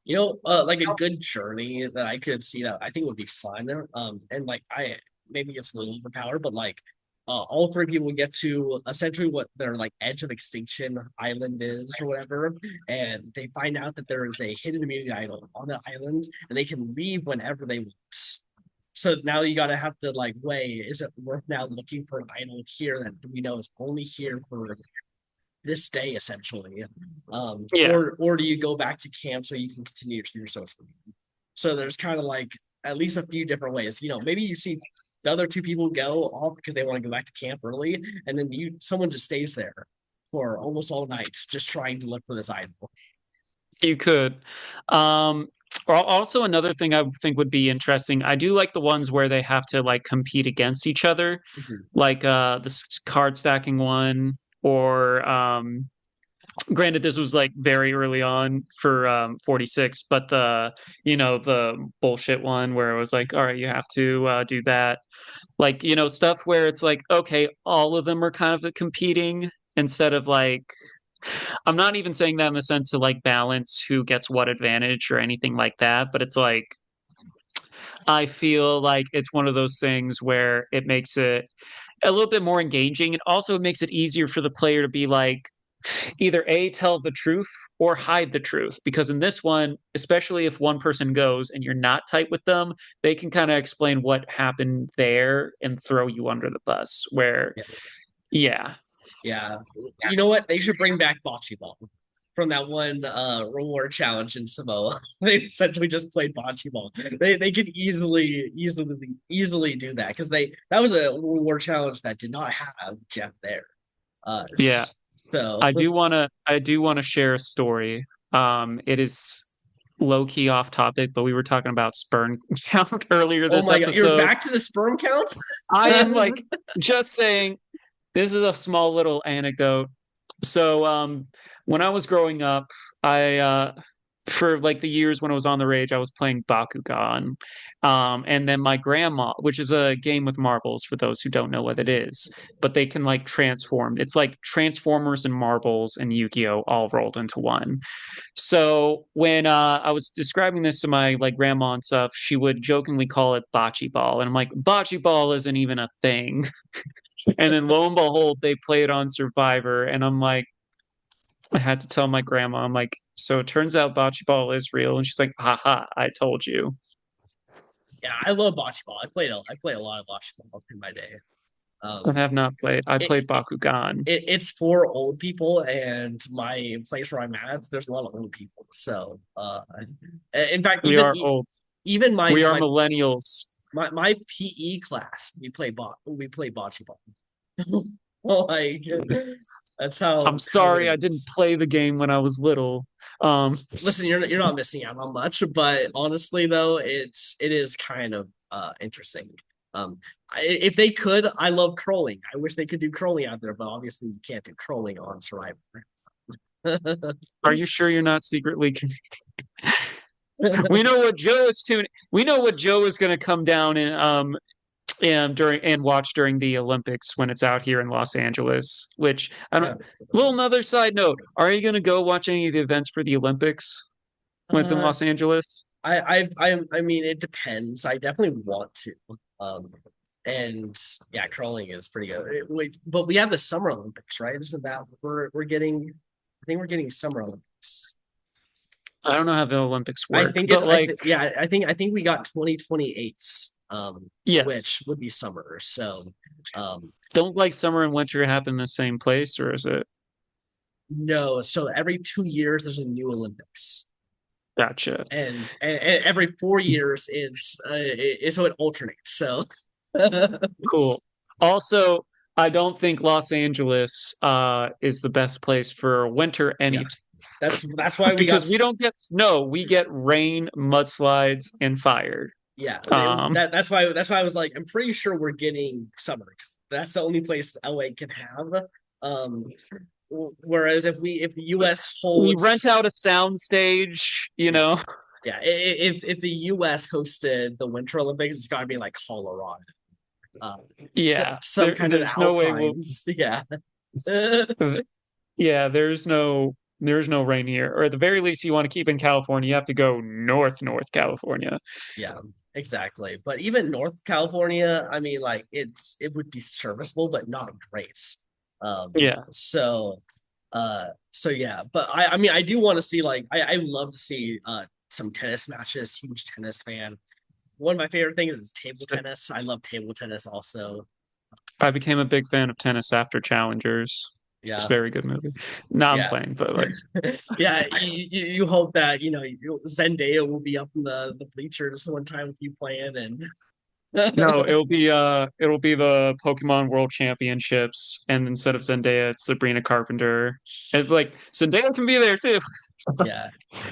Like a good journey that I could see that I think would be fun. And like I maybe it's a little overpowered, but like all three people get to essentially what their like edge of extinction island is or whatever, and they find out that there is a hidden immunity idol on the island, and they can leave whenever they want. So now you gotta have to like weigh, is it worth now looking for an idol here that we know is only here for this day essentially, Yeah. or do you go back to camp so you can continue your social media? So there's kind of like at least a few different ways. Maybe you see the other two people go off because they want to go back to camp early, and then someone just stays there for almost all night just trying to look for this idol. You could. Um, Also, another thing I think would be interesting. I do like the ones where they have to like compete against each other, Mhm. like the card stacking one, or granted, this was like very early on for 46, but the bullshit one where it was like, all right, you have to do that. Like, stuff where it's like, okay, all of them are kind of competing instead of like I'm not even saying that in the sense of like balance who gets what advantage or anything like that, but it's like I feel like it's one of those things where it makes it a little bit more engaging. It also makes it easier for the player to be like either A, tell the truth or hide the truth. Because in this one, especially if one person goes and you're not tight with them, they can kind of explain what happened there and throw you under the bus. Where, Yeah. yeah, Yeah. You know what? They should bring back bocce ball from that one reward challenge in Samoa. They essentially just played bocce ball. They could easily do that because that was a reward challenge that did not have Jeff there. yeah. So I do want to share a story. It is low key off topic, but we were talking about sperm count earlier Oh this my god, you're episode. back to the sperm count? I am like just saying this is a small little anecdote. So when I was growing up, I for like the years when I was on the rage, I was playing Bakugan. And then my grandma, which is a game with marbles for those who don't know what it is, but they can like transform. It's like Transformers and marbles and Yu-Gi-Oh all rolled into one. So when I was describing this to my like grandma and stuff, she would jokingly call it bocce ball, and I'm like, bocce ball isn't even a thing. And then lo and behold, they play it on Survivor, and I'm like, I had to tell my grandma, I'm like, so it turns out bocce ball is real, and she's like, haha, I told you. Yeah, I love bocce ball. I played a lot of bocce ball in my day. I Um, have not played. I it, played Bakugan. it's for old people, and my place where I'm at, there's a lot of old people. So, in fact, We are old. even We are millennials. my PE class, we play bocce ball. Like that's I'm how it sorry I didn't is. play the game when I was little. Um, Listen, you're not missing out on much, but honestly though, it is kind of interesting. If they could, I love trolling. I wish they could do trolling out there, but obviously you can't do trolling on Survivor. are you sure you're not secretly? We know what Joe is tuning. We know what Joe is going to come down and during and watch during the Olympics when it's out here in Los Angeles. Which I Yeah. don't. Little another side note: are you going to go watch any of the events for the Olympics when it's in Uh, Los Angeles? I mean, it depends. I definitely want to. Um, and yeah, trolling is pretty good. But we have the Summer Olympics, right? Isn't that we're getting? I think we're getting Summer Olympics. I don't know how the Olympics work, but like, Yeah, I think we got 2028, yes, which would be summer. So don't like summer and winter happen in the same place, or is it? no, so every 2 years there's a new Olympics. Gotcha. And every 4 years so it alternates. So Cool. Also, I don't think Los Angeles is the best place for winter yeah, anything that's why we got because we don't get snow, we get rain, mudslides, and fire. yeah, Um, that's why I was like, I'm pretty sure we're getting summer. That's the only place LA can have. Um, whereas if the US we holds rent out a sound stage, yeah, yeah, if the US hosted the Winter Olympics, it's got to be like Colorado, um, yeah, some kind of there's no way we'll alpines. Yeah, yeah, there's no rain here. Or at the very least you want to keep in California, you have to go North California. yeah, exactly. But even North California, I mean, like it would be serviceable, but not great. Yeah. So yeah, but I mean, I do want to see like I love to see some tennis matches. Huge tennis fan. One of my favorite things is table So tennis. I love table tennis also. I became a big fan of tennis after Challengers. It's a Yeah, very good movie. Now I'm yeah. playing, but like Yeah, you hope that Zendaya will be up in the bleachers one time with you playing and no, it'll be the Pokemon World Championships, and instead of Zendaya, it's Sabrina Carpenter. And like Zendaya can be there too. yeah,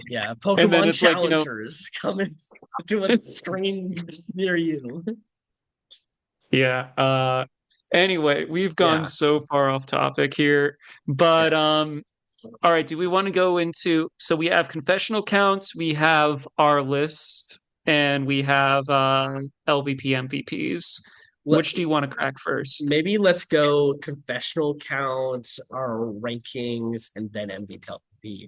yeah. And then Pokemon it's like, challengers coming to a screen near you. yeah. Anyway, we've gone Yeah. so far off topic here, Yeah. but all right, do we want to go into so we have confessional counts, we have our list, and we have LVP MVPs. Let, Which do you want to crack first? maybe let's go confessional count, our rankings, and then MVP.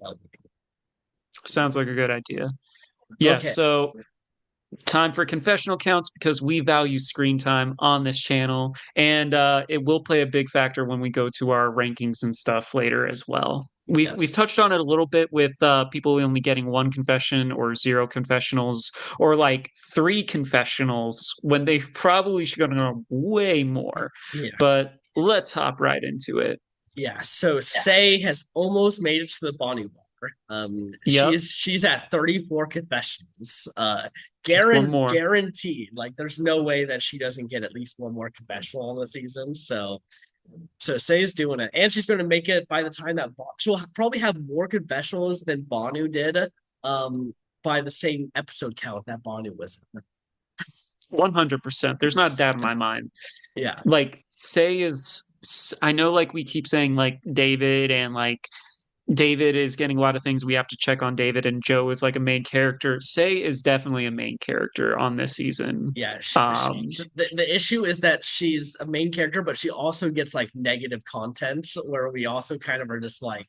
Sounds like a good idea. Yes, Okay. so time for confessional counts because we value screen time on this channel, and it will play a big factor when we go to our rankings and stuff later as well. We've Yes. touched on it a little bit with people only getting one confession or zero confessionals or like three confessionals when they probably should have gone way more. Yeah. But let's hop right into it. Yeah. So Say has almost made it to the Bonnie Walker. Yep, She's at 34 confessions. just one more. Guaranteed. Like, there's no way that she doesn't get at least one more confessional on the season. So Say's doing it, and she's going to make it by the time that she'll probably have more confessionals than Banu did. by the same episode count that Bonnie was in. 100%. There's not a doubt in my mind. Yeah. Like, Say is, I know, like, we keep saying, like, David and, like, David is getting a lot of things. We have to check on David, and Joe is like a main character. Say is definitely a main character on this season. Yeah, Um, the issue is that she's a main character, but she also gets like negative content where we also kind of are just like,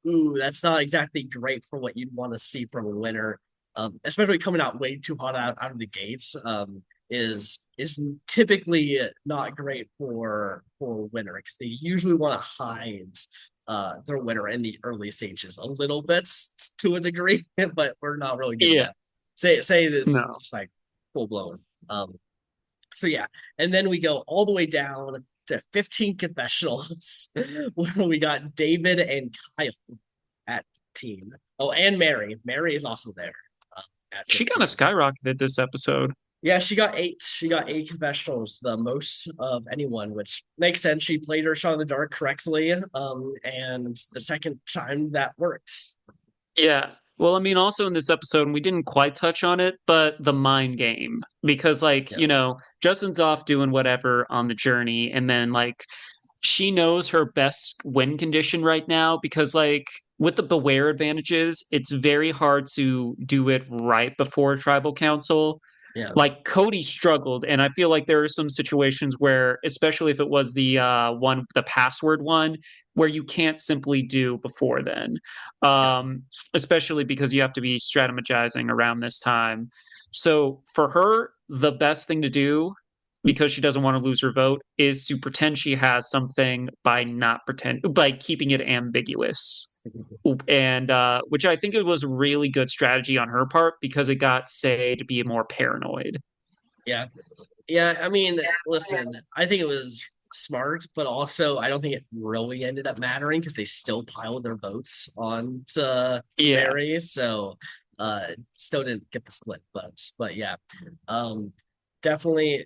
ooh, that's not exactly great for what you'd want to see from a winner. Especially coming out way too hot out of the gates. Is typically not great for a winner because they usually want to hide their winner in the early stages a little bit to a degree, but we're not really doing yeah, that. Say this no. just like full blown. Um, so yeah, and then we go all the way down to 15 confessionals where we got David and Kyle at team. Oh, and Mary. Mary is also there at She kind 15. of skyrocketed this episode. Yeah, she got eight. She got eight confessionals, the most of anyone, which makes sense. She played her shot in the dark correctly, and the second time that works. Yeah. Well, I mean, also in this episode, and we didn't quite touch on it, but the mind game. Because, like, Yeah, Justin's off doing whatever on the journey, and then, like, she knows her best win condition right now because, like, with the beware advantages, it's very hard to do it right before tribal council. yeah, Like, Cody struggled, and I feel like there are some situations where, especially if it was the password one, where you can't simply do before then, yeah, especially because you have to be strategizing around this time. So for her, the best thing to do, because she doesn't want to lose her vote, is to pretend she has something by keeping it ambiguous. And which I think it was a really good strategy on her part because it got Say to be more paranoid. yeah. Yeah, I mean, listen, I think it was smart, but also I don't think it really ended up mattering because they still piled their votes on to Yeah, Mary, so still didn't get the split votes. But yeah, um, definitely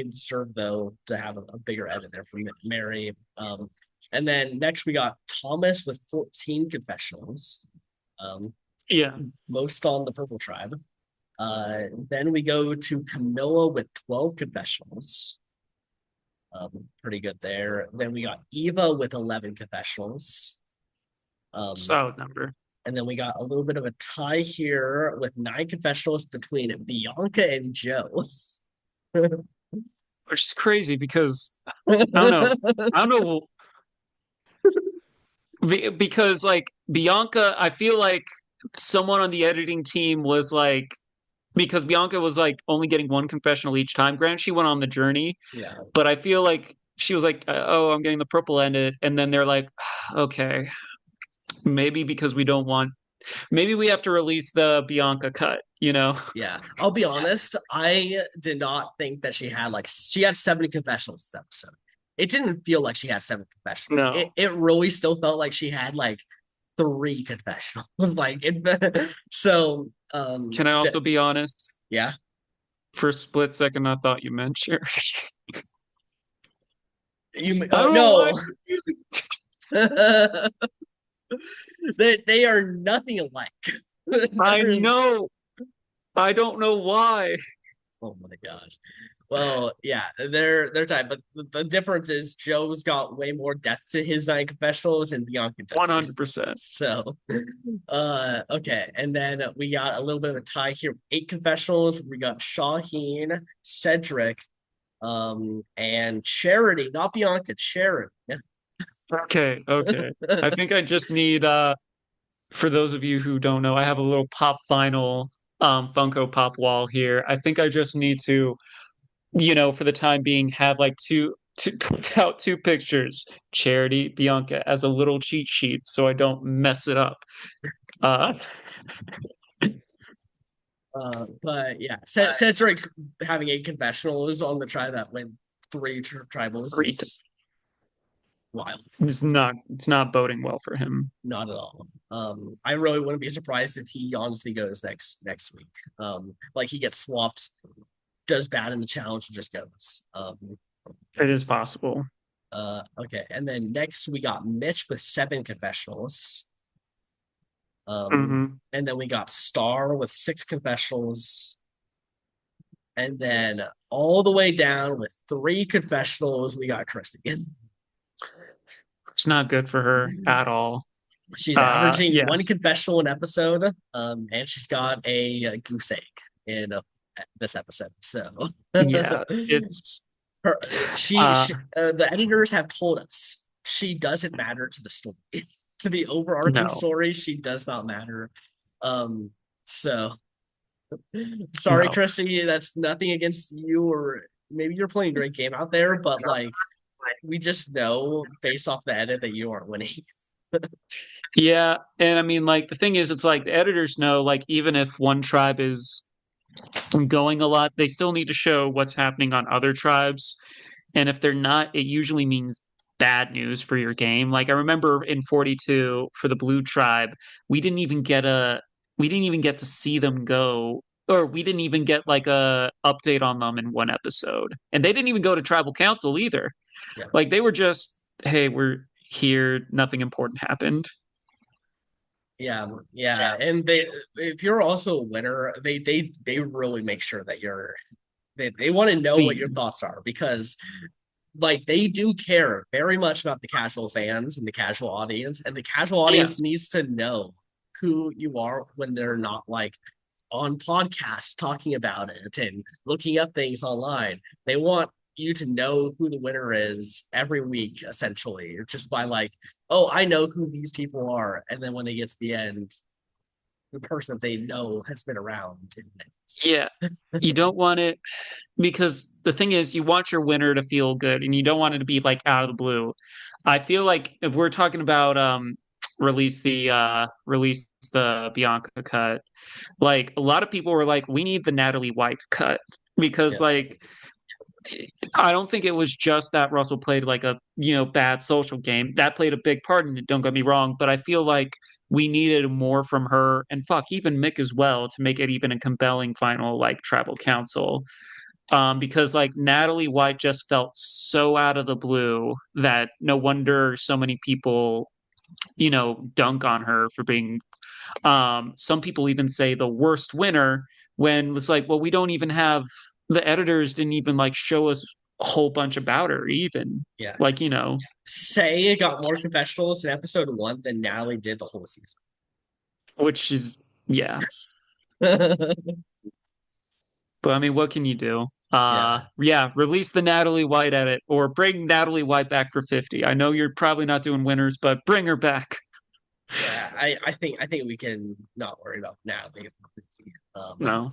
deserved though to have a bigger edit there from Mary. And then next we got Thomas with 14 confessionals, um, yeah, most on the Purple Tribe. Then we go to Camilla with 12 confessionals. Pretty good there. Then we got Eva with 11 confessionals. Um, solid number. and then we got a little bit of a tie here with 9 confessionals between Bianca and Joe. Which is crazy because I don't know. I don't know because like Bianca, I feel like someone on the editing team was like because Bianca was like only getting one confessional each time. Granted, she went on the journey, Yeah, but I feel like she was like, "Oh, I'm getting the purple ended," and then they're like, "Okay, maybe because we don't want, maybe we have to release the Bianca cut." yeah. I'll be honest. I did not think that she had 70 confessionals this episode. It didn't feel like she had 7 confessionals. It No. it really still felt like she had like 3 confessionals. Like it, so Can I also be honest? yeah. For a split second, I thought you meant Charity. You I oh don't know why. no. They are nothing alike. I know. I don't know why. Oh my gosh. Well, yeah, they're tied, but the difference is Joe's got way more depth to his 9 confessionals and Bianca doesn't. 100%. So, okay, and then we got a little bit of a tie here with 8 confessionals. We got Shaheen, Cedric, and Charity, not Bianca, Charity. Okay, okay. I think I just need for those of you who don't know, I have a little pop vinyl Funko Pop wall here. I think I just need to, for the time being, have like two to put out two pictures, Charity, Bianca, as a little cheat sheet so I don't mess it up. Uh But yeah, Cedric having 8 confessionals on the try that went three tribals Reed. is wild. It's not boding well for him. Not at all. I really wouldn't be surprised if he honestly goes next week. Like he gets swapped, does bad in the challenge, and just goes. It is possible. Okay, and then next we got Mitch with 7 confessionals. Hmm. And then we got Star with 6 confessionals, and then all the way down with 3 confessionals, we got Chrissy. It's not good for her at all. She's averaging Yeah, one confessional an episode, and she's got a goose egg in this episode. So yeah. It's her, uh the editors have told us she doesn't matter to the story, to the overarching no, story. She does not matter. Um, so sorry, no. Chrissy, that's nothing against you, or maybe you're playing a great game out there, but like we just know based off the edit that you aren't winning. Yeah, and I mean, like the thing is, it's like the editors know, like even if one tribe is going a lot, they still need to show what's happening on other tribes. And if they're not, it usually means bad news for your game. Like I remember in 42 for the Blue Tribe, we didn't even get a we didn't even get to see them go, or we didn't even get like a update on them in one episode. And they didn't even go to tribal council either. Yeah. Like they were just, hey, we're here, nothing important happened. Yeah, yeah, and they if you're also a winner, they really make sure that they want to know what your Scene. thoughts are, because like they do care very much about the casual fans and the casual audience, and the casual audience Yes. needs to know who you are when they're not like on podcasts talking about it and looking up things online. They want you to know who the winner is every week, essentially, just by like, oh, I know who these people are. And then when they get to the end, the person that they know has been around 10 minutes. Yeah. You don't want it because the thing is you want your winner to feel good and you don't want it to be like out of the blue. I feel like if we're talking about release the Bianca cut, like a lot of people were like, we need the Natalie White cut because Yeah. like I don't think it was just that Russell played like a bad social game. That played a big part in it, don't get me wrong, but I feel like we needed more from her and fuck even Mick as well to make it even a compelling final like tribal council. Because like Natalie White just felt so out of the blue that no wonder so many people, dunk on her for being some people even say the worst winner when it's like, well, we don't even have the editors didn't even like show us a whole bunch about her, even Yeah. like, Say it got more confessionals in episode 1 than Natalie did the whole season. which is, yeah. Yeah. But I mean, what can you do? Yeah, release the Natalie White edit or bring Natalie White back for 50. I know you're probably not doing winners, but bring her back. Yeah, I think we can not worry about Natalie. Um, No.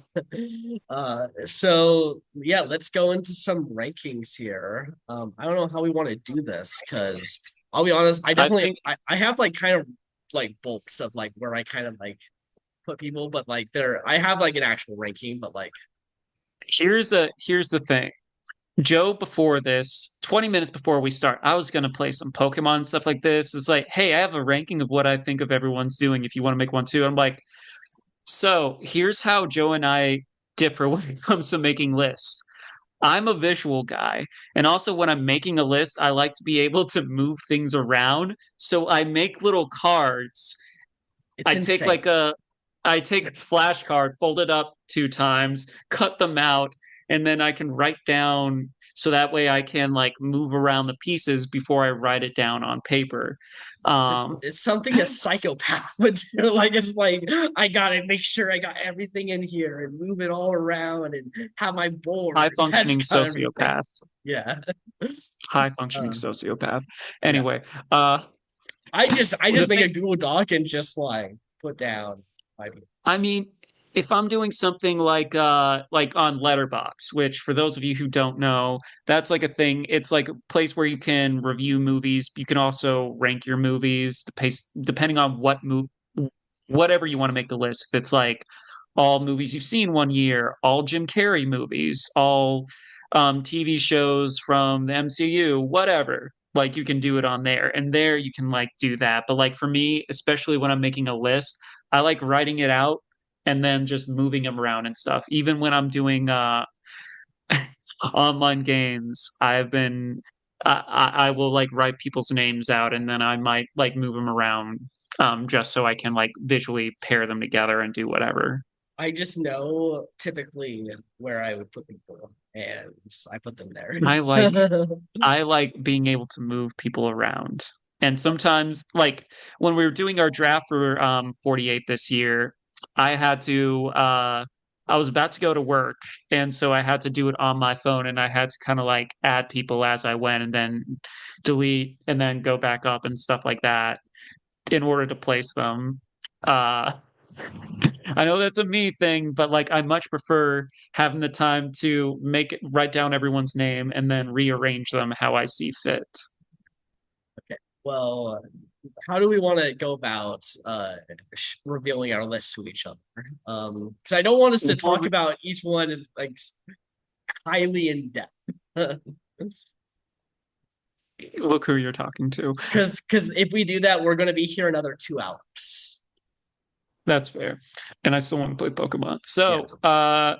so yeah, let's go into some rankings here. I don't know how we want to do this, because I'll be honest, I I definitely think I have like kind of like bulks of like where I kind of like put people, but like I have like an actual ranking, but like here's the thing. Joe, before this, 20 minutes before we start, I was gonna play some Pokemon stuff like this. It's like, hey, I have a ranking of what I think of everyone's doing. If you want to make one too, I'm like, so here's how Joe and I differ when it comes to making lists. I'm a visual guy, and also when I'm making a list, I like to be able to move things around. So I make little cards. it's I take insane. like a I take a flashcard, fold it up 2 times, cut them out, and then I can write down so that way I can like move around the pieces before I write it down on paper. Um, It's something a psychopath would do. Like it's like I gotta make sure I got everything in here and move it all around and have my high board that's functioning got everything. sociopath. Yeah. High functioning Um, sociopath. yeah. Anyway, uh, I just the make thing a Google Doc and just like put down my I mean, if I'm doing something like on Letterbox, which for those of you who don't know, that's like a thing. It's like a place where you can review movies. You can also rank your movies depending on whatever you want to make the list. If it's like all movies you've seen one year, all Jim Carrey movies, all TV shows from the MCU, whatever. Like you can do it on there, and there you can like do that. But like for me, especially when I'm making a list, I like writing it out and then just moving them around and stuff. Even when I'm doing online games, I will like write people's names out and then I might like move them around. just so I can like visually pair them together and do whatever. I just know typically where I would put people, and I put them there. I like I like being able to move people around. And sometimes, like when we were doing our draft for 48 this year, I had to I was about to go to work, and so I had to do it on my phone, and I had to kind of like add people as I went and then delete and then go back up and stuff like that in order to place them. Uh I know that's a me thing, but like I much prefer having the time to write down everyone's name and then rearrange them how I see fit. Okay. Well, how do we want to go about revealing our list to each other? Because I don't want us to Before talk we about each one like highly in depth. look who you're talking to. Because if we do that, we're going to be here another 2 hours. That's fair. And I still want to play Pokemon. Yeah. So,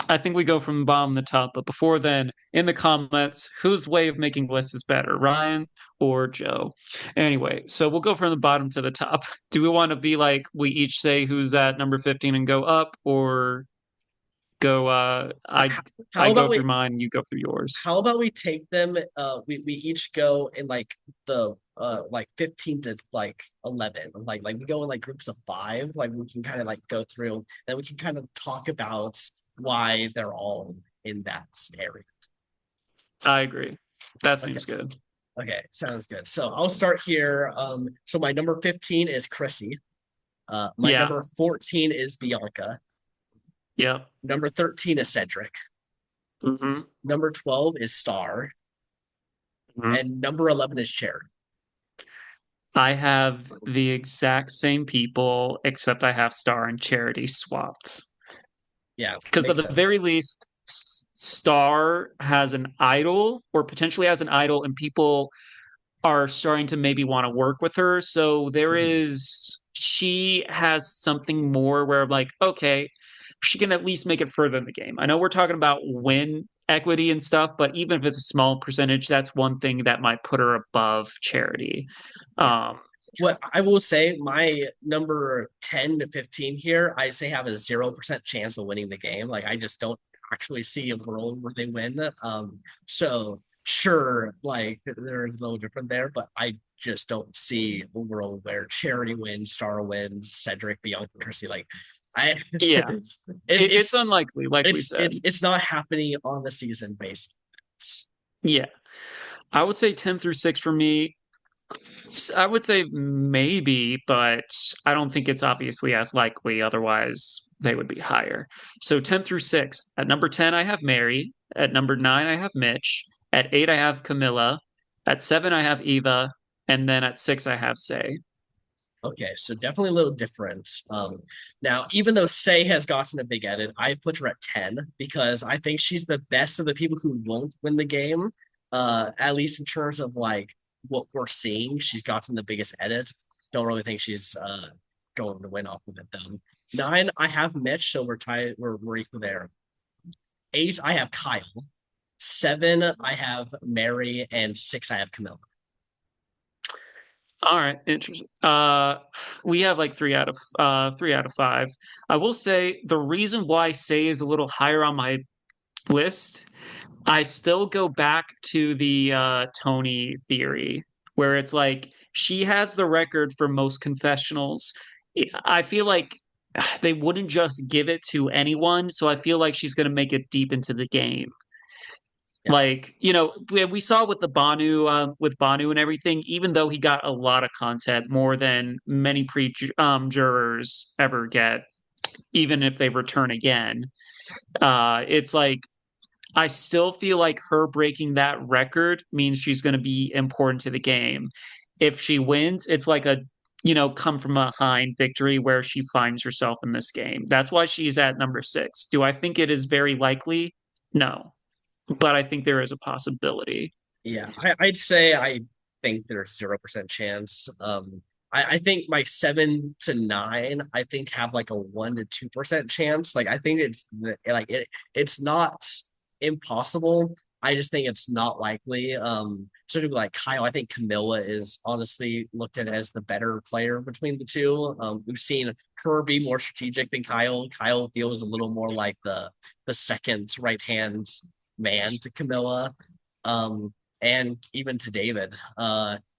I think we go from bottom to top, but before then, in the comments, whose way of making lists is better, Ryan or Joe? Anyway, so we'll go from the bottom to the top. Do we want to be like we each say who's at number 15 and go up, or go I How go about through we mine, you go through yours? how about we take them we each go in like the like 15 to like 11, like we go in like groups of 5, like we can kind of like go through and we can kind of talk about why they're all in that area. I agree. That Okay. seems good. Okay, sounds good. So I'll start here. So my number 15 is Chrissy. My Yeah. number 14 is Bianca. Yep. Number 13 is Cedric. Hmm. Number 12 is Star. Hmm. And number 11 is Cherry. I have the exact same people, except I have Star and Charity swapped. Yeah, Because at makes the sense. very least, Star has an idol, or potentially has an idol, and people are starting to maybe want to work with her. So Mhm. she has something more where I'm like, okay, she can at least make it further in the game. I know we're talking about win equity and stuff, but even if it's a small percentage, that's one thing that might put her above Charity. Yeah. Um, What I will say, my number 10 to 15 here, I say have a 0% chance of winning the game. Like I just don't actually see a world where they win. So sure, like they're a little different there, but I just don't see a world where Charity wins, Star wins, Cedric, Bianca, Chrissy. Like I yeah, it's it's unlikely, like we it's said. it's not happening on the season based. Yeah, I would say 10 through 6 for me. I would say maybe, but I don't think it's obviously as likely. Otherwise, they would be higher. So 10 through 6. At number 10, I have Mary. At number 9, I have Mitch. At 8, I have Camilla. At 7, I have Eva. And then at 6, I have Say. Okay, so definitely a little different. Now, even though Say has gotten a big edit, I put her at 10 because I think she's the best of the people who won't win the game. At least in terms of like what we're seeing, she's gotten the biggest edit. Don't really think she's going to win off of it though. 9, I have Mitch, so we're tied. We're equal there. 8, I have Kyle. 7, I have Mary, and 6, I have Camilla. All right, interesting. We have like 3 out of 5. I will say the reason why Say is a little higher on my list, I still go back to the Tony theory, where it's like she has the record for most confessionals. I feel like they wouldn't just give it to anyone, so I feel like she's going to make it deep into the game. Yeah, Like, we saw with Banu and everything, even though he got a lot of content, more than many jurors ever get, even if they return again. It's like I still feel like her breaking that record means she's going to be important to the game. If she wins, it's like a, come from behind victory where she finds herself in this game. That's why she's at number 6. Do I think it is very likely? No, but I think there is a possibility. yeah. I'd say I think there's 0% chance. I think my 7 to 9, I think have like a 1 to 2% chance. Like I think it's not impossible, I just think it's not likely. Sort of like Kyle, I think Camilla is honestly looked at as the better player between the two. We've seen her be more strategic than Kyle. Kyle feels a little more like the second right hand man to Camilla, and even to David.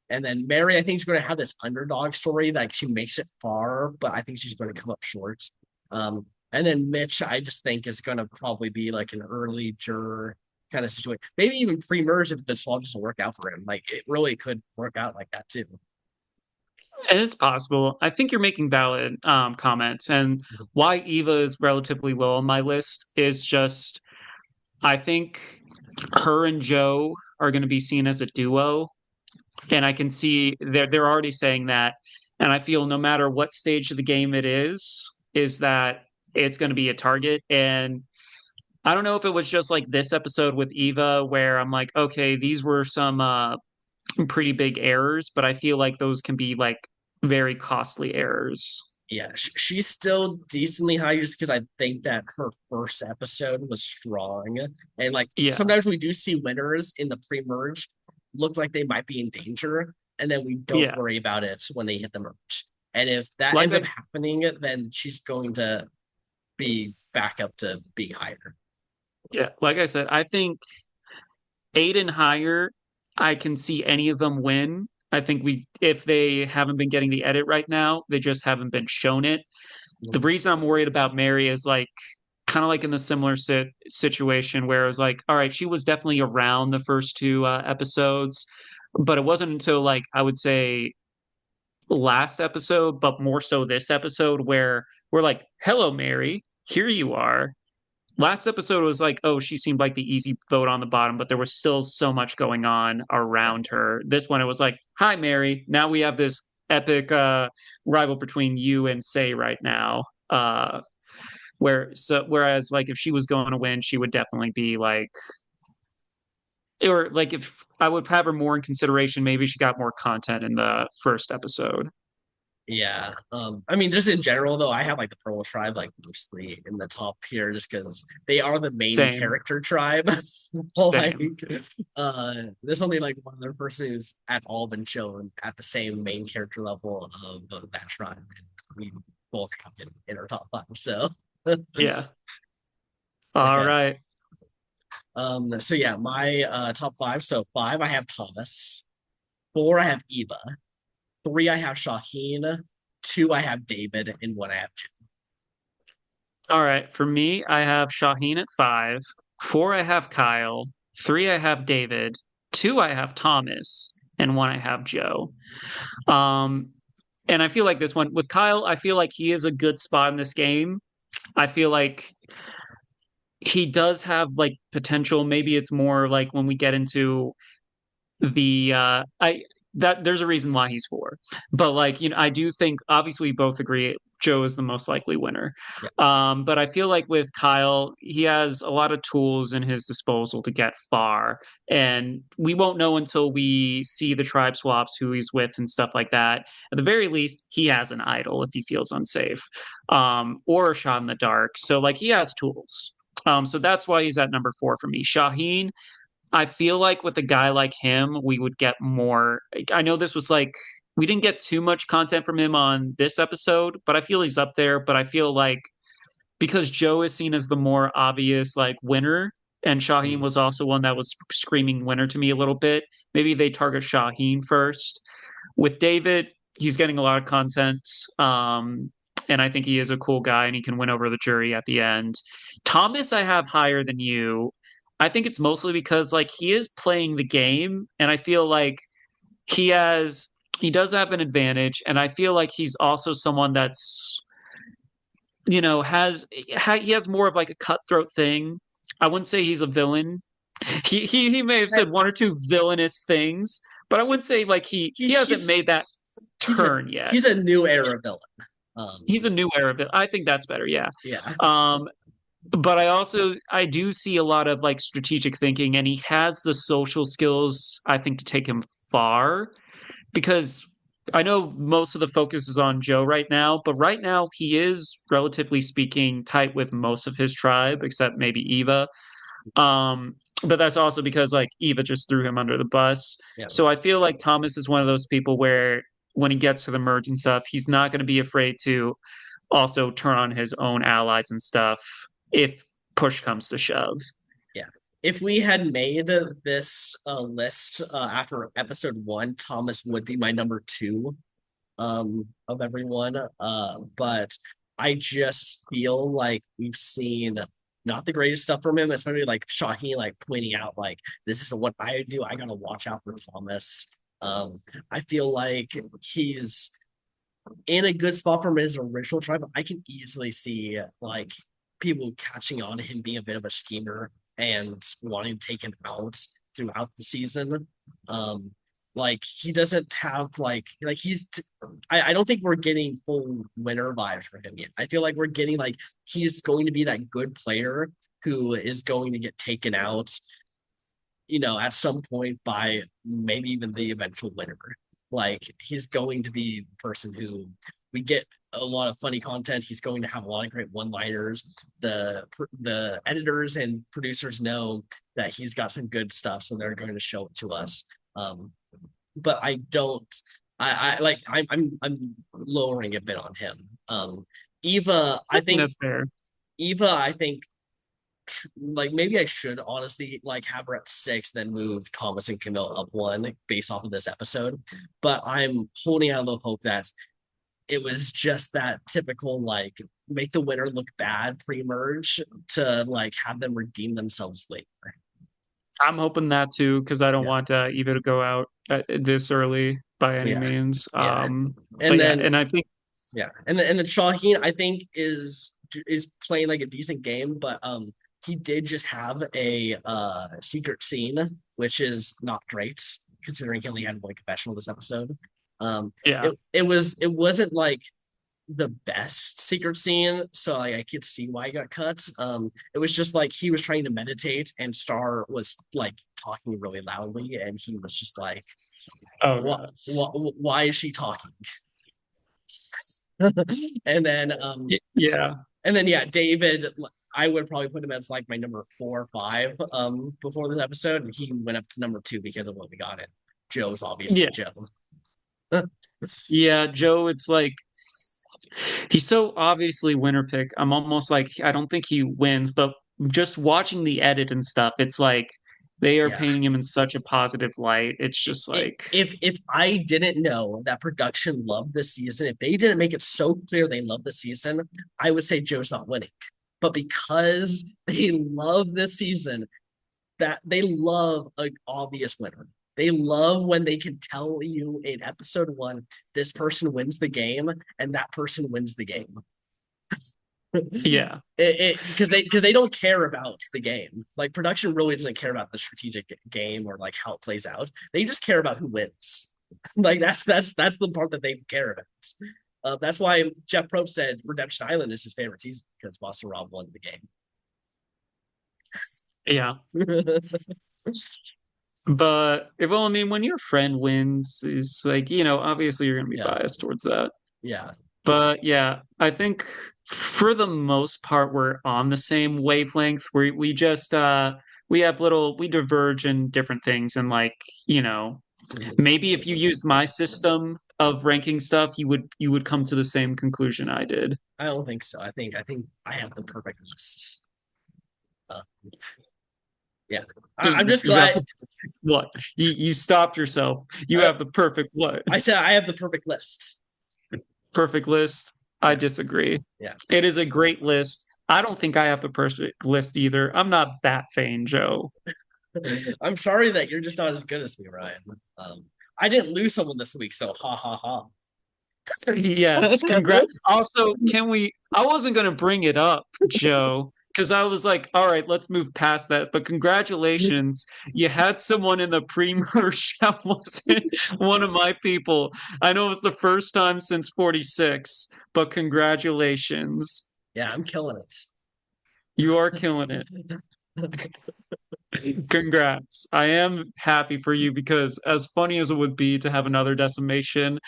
And then Mary, I think is going to have this underdog story that she makes it far, but I think she's going to come up short. And then Mitch, I just think is going to probably be like an early juror kind of situation. Maybe even pre-merge if this all doesn't work out for him. Like it really could work out like that too. It is possible. I think you're making valid comments, and why Eva is relatively low on my list is just I think her and Joe are going to be seen as a duo, and I can see they're already saying that, and I feel no matter what stage of the game it is that it's going to be a target. And I don't know if it was just like this episode with Eva where I'm like, okay, these were some pretty big errors, but I feel like those can be like very costly errors. Yeah, she's still decently high just because I think that her first episode was strong. And like Yeah, sometimes we do see winners in the pre-merge look like they might be in danger, and then we don't yeah. worry about it when they hit the merge. And if that Like ends up I, happening, then she's going to be back up to being higher. yeah, like I said, I think eight and higher, I can see any of them win. I think if they haven't been getting the edit right now, they just haven't been shown it. The reason I'm worried about Mary is like kind of like in the similar situation where it was like, all right, she was definitely around the first two episodes, but it wasn't until like I would say last episode, but more so this episode where we're like, hello, Mary, here you are. Last episode was like, oh, she seemed like the easy vote on the bottom, but there was still so much going on around her. This one, it was like, hi, Mary. Now we have this epic rival between you and Say right now. Whereas like if she was going to win, she would definitely be like, or like if I would have her more in consideration, maybe she got more content in the first episode. Yeah. I mean, just in general though, I have like the Pearl tribe like mostly in the top here just because they are the main Same, character tribe. Like same. there's only like one other person who's at all been shown at the same main character level of that tribe. And we both have it in our top five. So Yeah. All okay. right. So yeah, my top five. So five I have Thomas, four I have Eva, three I have Shaheen, two I have David, and one I have Jim. All right. For me, I have Shaheen at five. Four, I have Kyle. Three, I have David. Two, I have Thomas. And one, I have Joe. Um, and I feel like this one with Kyle, I feel like he is a good spot in this game. I feel like he does have like potential. Maybe it's more like when we get into the I that there's a reason why he's four. But like, I do think obviously we both agree Joe is the most likely winner. Yeah. But I feel like with Kyle, he has a lot of tools in his disposal to get far. And we won't know until we see the tribe swaps, who he's with and stuff like that. At the very least, he has an idol if he feels unsafe. Or a shot in the dark. So like he has tools. So that's why he's at number four for me. Shaheen, I feel like with a guy like him, we would get more. I know this was like we didn't get too much content from him on this episode, but I feel he's up there. But I feel like because Joe is seen as the more obvious like winner, and Shaheen Mm. was also one that was screaming winner to me a little bit. Maybe they target Shaheen first. With David, he's getting a lot of content. And I think he is a cool guy and he can win over the jury at the end. Thomas, I have higher than you. I think it's mostly because like he is playing the game, and I feel like he has he does have an advantage, and I feel like he's also someone that's he has more of like a cutthroat thing. I wouldn't say he's a villain. He may have said one or two villainous things, but I wouldn't say like he He, hasn't he's made that he's a turn yet. he's a new era villain. He's a new era of it. I think that's better. Yeah. Yeah. Um, but I do see a lot of like strategic thinking, and he has the social skills I think to take him far, because I know most of the focus is on Joe right now, but right now he is relatively speaking tight with most of his tribe except maybe Eva. um but that's also because like Eva just threw him under the bus. Yeah. So I feel like Thomas is one of those people where when he gets to the merge and stuff, he's not going to be afraid to also turn on his own allies and stuff if push comes to shove. Yeah. If we had made this list after episode one, Thomas would be my number two of everyone. But I just feel like we've seen not the greatest stuff from him, especially like Shaheen like pointing out like this is what I do. I gotta watch out for Thomas. I feel like he's in a good spot from his original tribe. But I can easily see like people catching on to him being a bit of a schemer and wanting to take him out throughout the season. Um, like he doesn't have like he's I don't think we're getting full winner vibes for him yet. I feel like we're getting like he's going to be that good player who is going to get taken out, at some point by maybe even the eventual winner. Like he's going to be the person who we get a lot of funny content. He's going to have a lot of great one-liners. The editors and producers know that he's got some good stuff, so they're going to show it to us. But I don't. I like. I'm lowering a bit on him. Eva, I think That's fair. Eva, I think like maybe I should honestly like have her at six, then move Thomas and Camille up one based off of this episode. But I'm holding out the hope that it was just that typical like make the winner look bad pre-merge to like have them redeem themselves later. I'm hoping that too because I don't Yeah. want Eva to go out this early by any Yeah. means. Yeah. But And yeah, then and I think and then Shaheen I think is playing like a decent game, but he did just have a secret scene, which is not great considering he only had one confessional this episode. yeah. It wasn't like the best secret scene, so like I could see why he got cut. It was just like he was trying to meditate, and Star was like talking really loudly, and he was just like, Oh "What? god. Why is she talking?" and then Yeah. yeah, David. I would probably put him as like my number 4 or 5 before this episode, and he went up to number 2 because of what we got in. Joe's obviously Yeah. Joe. Yeah, Joe, it's like he's so obviously winner pick. I'm almost like I don't think he wins, but just watching the edit and stuff, it's like they are Yeah. painting him in such a positive light. It's just it, like if I didn't know that production loved this season, if they didn't make it so clear they love the season, I would say Joe's not winning. But because they love this season, that they love an obvious winner. They love when they can tell you in episode one, this person wins the game and that person wins the game. yeah. Because they don't care about the game. Like production really doesn't care about the strategic game or like how it plays out. They just care about who wins. Like that's the part that they care about. That's why Jeff Probst said Redemption Island is his favorite season because Master Rob won the Yeah. game. But well, I mean, when your friend wins, is like, obviously you're gonna be Yeah, biased towards that. yeah, But yeah, I think for the most part we're on the same wavelength. We just we diverge in different things and like, maybe if you used my system of ranking stuff, you would come to the same conclusion I did. I don't think so. I think I have the perfect list. Uh, yeah, I'm just You have glad the what? You stopped yourself. You I, have the perfect what? I said I have the perfect list. Perfect list. I Yeah, disagree. yeah. It is a great list. I don't think I have the perfect list either. I'm not that vain, Joe. I'm sorry that you're just not as good as me, Ryan. I didn't lose someone this week, so ha ha ha. Yes, congrats. Also, can we? I wasn't going to bring it up, Joe, because I was like, all right, let's move past that. But congratulations, you had someone in the pre-merge that wasn't one of my people. I know it's the first time since 46, but congratulations. Yeah, I'm killing it. You are killing it. Congrats. I am happy for you because as funny as it would be to have another decimation,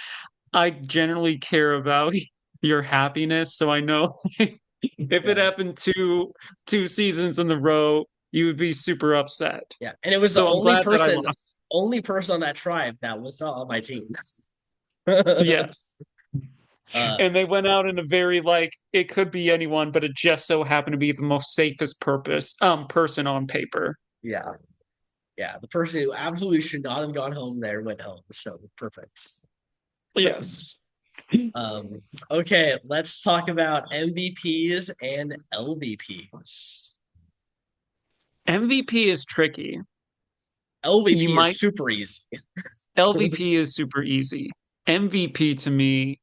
I generally care about your happiness. So I know if it Yeah, happened two seasons in a row, you would be super upset. Yeah, and it was the So I'm glad that I lost. only person on that tribe that was not on my team. Yes. uh, And they went out in a very like it could be anyone, but it just so happened to be the most safest person on paper. yeah, yeah. The person who absolutely should not have gone home there went home. So perfect. Yes. Okay, let's talk about MVPs and LVPs. MVP is tricky. You LVP is might super easy. LVP is super easy. MVP to me,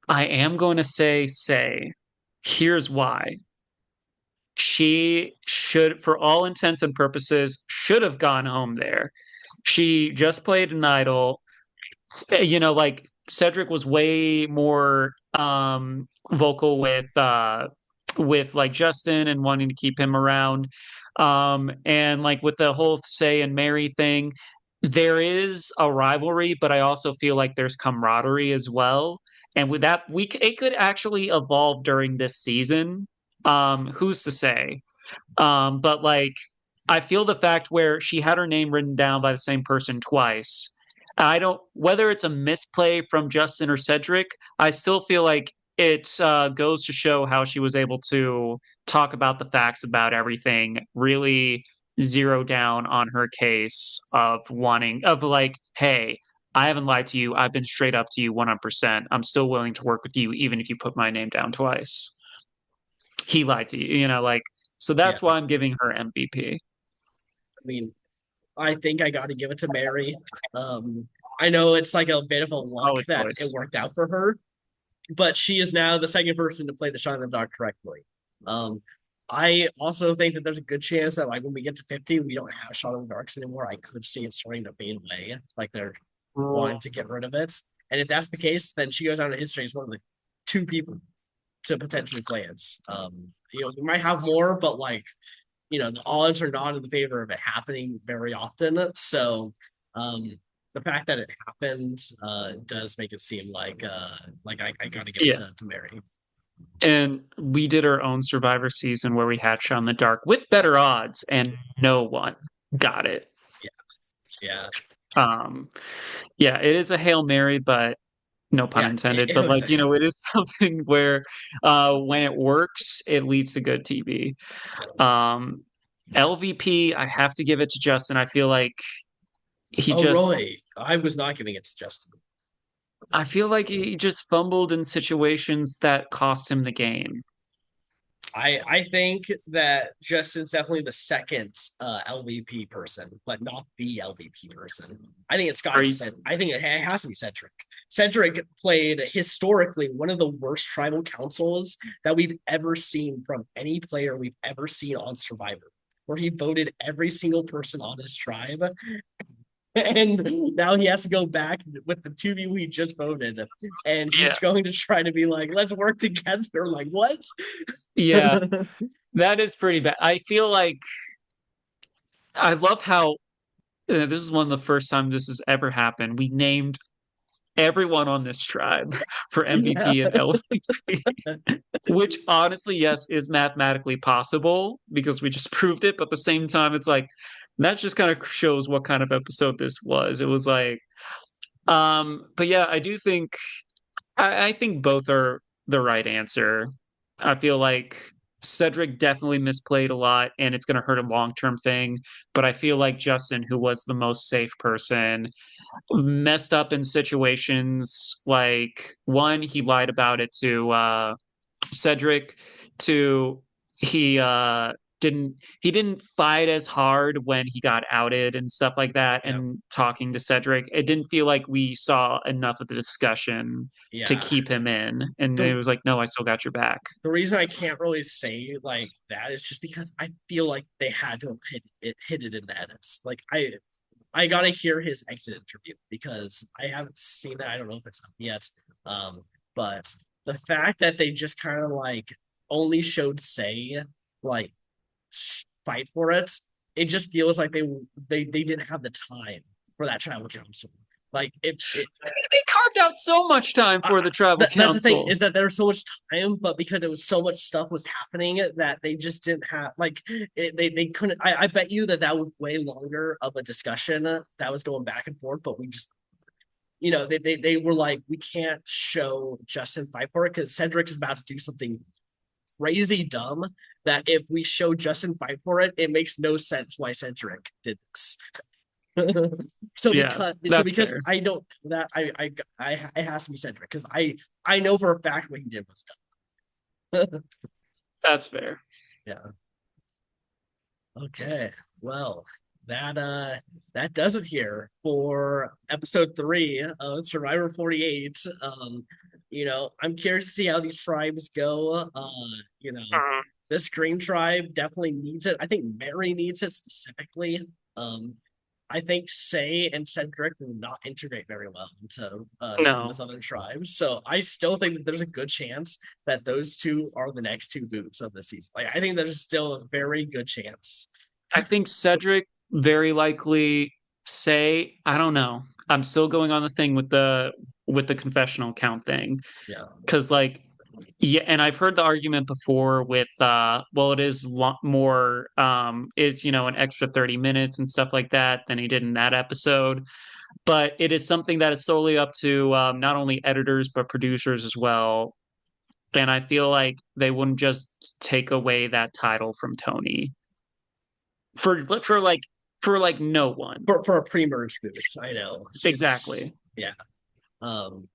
I am going to say, here's why. She should, for all intents and purposes, should have gone home there. She just played an idol. Like Cedric was way more vocal with like Justin and wanting to keep him around. And like with the whole Say and Mary thing, there is a rivalry, but I also feel like there's camaraderie as well. And with that, it could actually evolve during this season. Who's to say? But like, I feel the fact where she had her name written down by the same person twice. I don't, whether it's a misplay from Justin or Cedric, I still feel like it goes to show how she was able to talk about the facts about everything, really zero down on her case of like, hey, I haven't lied to you. I've been straight up to you 100%. I'm still willing to work with you, even if you put my name down twice. He lied to you, like, so Yeah, that's why I'm giving her MVP. I mean, I think I got to give it to Mary. Um, I know it's like a bit of a luck Solid that it choice. worked out for her, but she is now the second person to play the Shine in the Dark correctly. Um, I also think that there's a good chance that like when we get to 50, we don't have Shine in the Darks anymore. I could see it starting to fade away, like they're wanting to get rid of it. And if that's the case, then she goes down to history as one of the two people to potentially play it. We might have more, but like the odds are not in the favor of it happening very often. So um, the fact that it happened does make it seem like I got to give it Yeah. to Mary. And we did our own Survivor season where we had Shot in the Dark with better odds, and no one got it. Yeah, yeah, Um, yeah, it is a Hail Mary, but no pun yeah. intended. It But was a like, hell. it is something where when it works, it leads to good TV. Um, LVP, I have to give it to Justin. I feel like he Oh, just Roy, I was not giving it to Justin. I feel like he just fumbled in situations that cost him the game. I think that Justin's definitely the second LVP person, but not the LVP person. I think it's got to Are be you, said. I think it has to be Cedric. Cedric played historically one of the worst tribal councils that we've ever seen from any player we've ever seen on Survivor, where he voted every single person on his tribe. And now he has to go back with the two people he just voted, and yeah, he's going to try to be like, "Let's work together." Like what? yeah, that is pretty bad. I feel like I love how this is one of the first times this has ever happened. We named everyone on this tribe for Yeah. MVP and LVP, which honestly, yes, is mathematically possible because we just proved it. But at the same time, it's like that just kind of shows what kind of episode this was. It was like, but yeah, I do think I think both are the right answer. I feel like Cedric definitely misplayed a lot and it's going to hurt a long term thing. But I feel like Justin, who was the most safe person, messed up in situations like one, he lied about it to Cedric, to he didn't fight as hard when he got outed and stuff like that Yeah. and talking to Cedric. It didn't feel like we saw enough of the discussion to Yeah. keep him in. And it The was like, no, I still got your back. the reason I can't really say like that is just because I feel like they had to have hit it in the edits. Like I gotta hear his exit interview because I haven't seen that. I don't know if it's up yet. But the fact that they just kind of like only showed Say like fight for it, it just feels like they didn't have the time for that tribal council. Like it They carved out so much time for the tribal that's the thing council. is that there was so much time, but because it was so much stuff was happening that they just didn't have like they couldn't. I bet you that was way longer of a discussion that was going back and forth, but we just they were like we can't show Justin fight for it because Cedric is about to do something crazy dumb that if we show Justin fight for it, it makes no sense why Cedric did this. so Yeah, because so that's because fair. I don't that I it has to be Cedric because I know for a fact what he did was dumb. That's fair. Yeah. Okay. Well, that does it here for episode 3 of Survivor 48. I'm curious to see how these tribes go. You know, Mhm. this Green tribe definitely needs it. I think Mary needs it specifically. Um, I think Say and Cedric will not integrate very well into some of No, those other tribes. So I still think that there's a good chance that those two are the next two boots of the season. Like I think there's still a very good chance. I think Cedric very likely say, I don't know. I'm still going on the thing with the confessional count thing. Yeah. Because like yeah, and I've heard the argument before with well, it is more it's an extra 30 minutes and stuff like that than he did in that episode. But it is something that is solely up to not only editors but producers as well. And I feel like they wouldn't just take away that title from Tony for like no one. For a pre-merge boost, I know. Exactly. Yeah. Um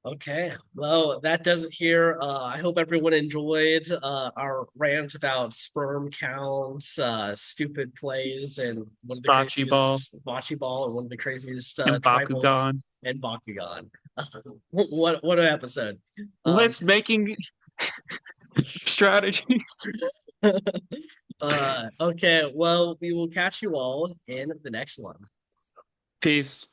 okay. Well, that does it here. I hope everyone enjoyed our rant about sperm counts, stupid plays, and one of the Bocce ball craziest bocce ball and one of the craziest and tribals Bakugan. and Bakugan. What an episode. Um List making strategies. okay, well, we will catch you all in the next one. Peace.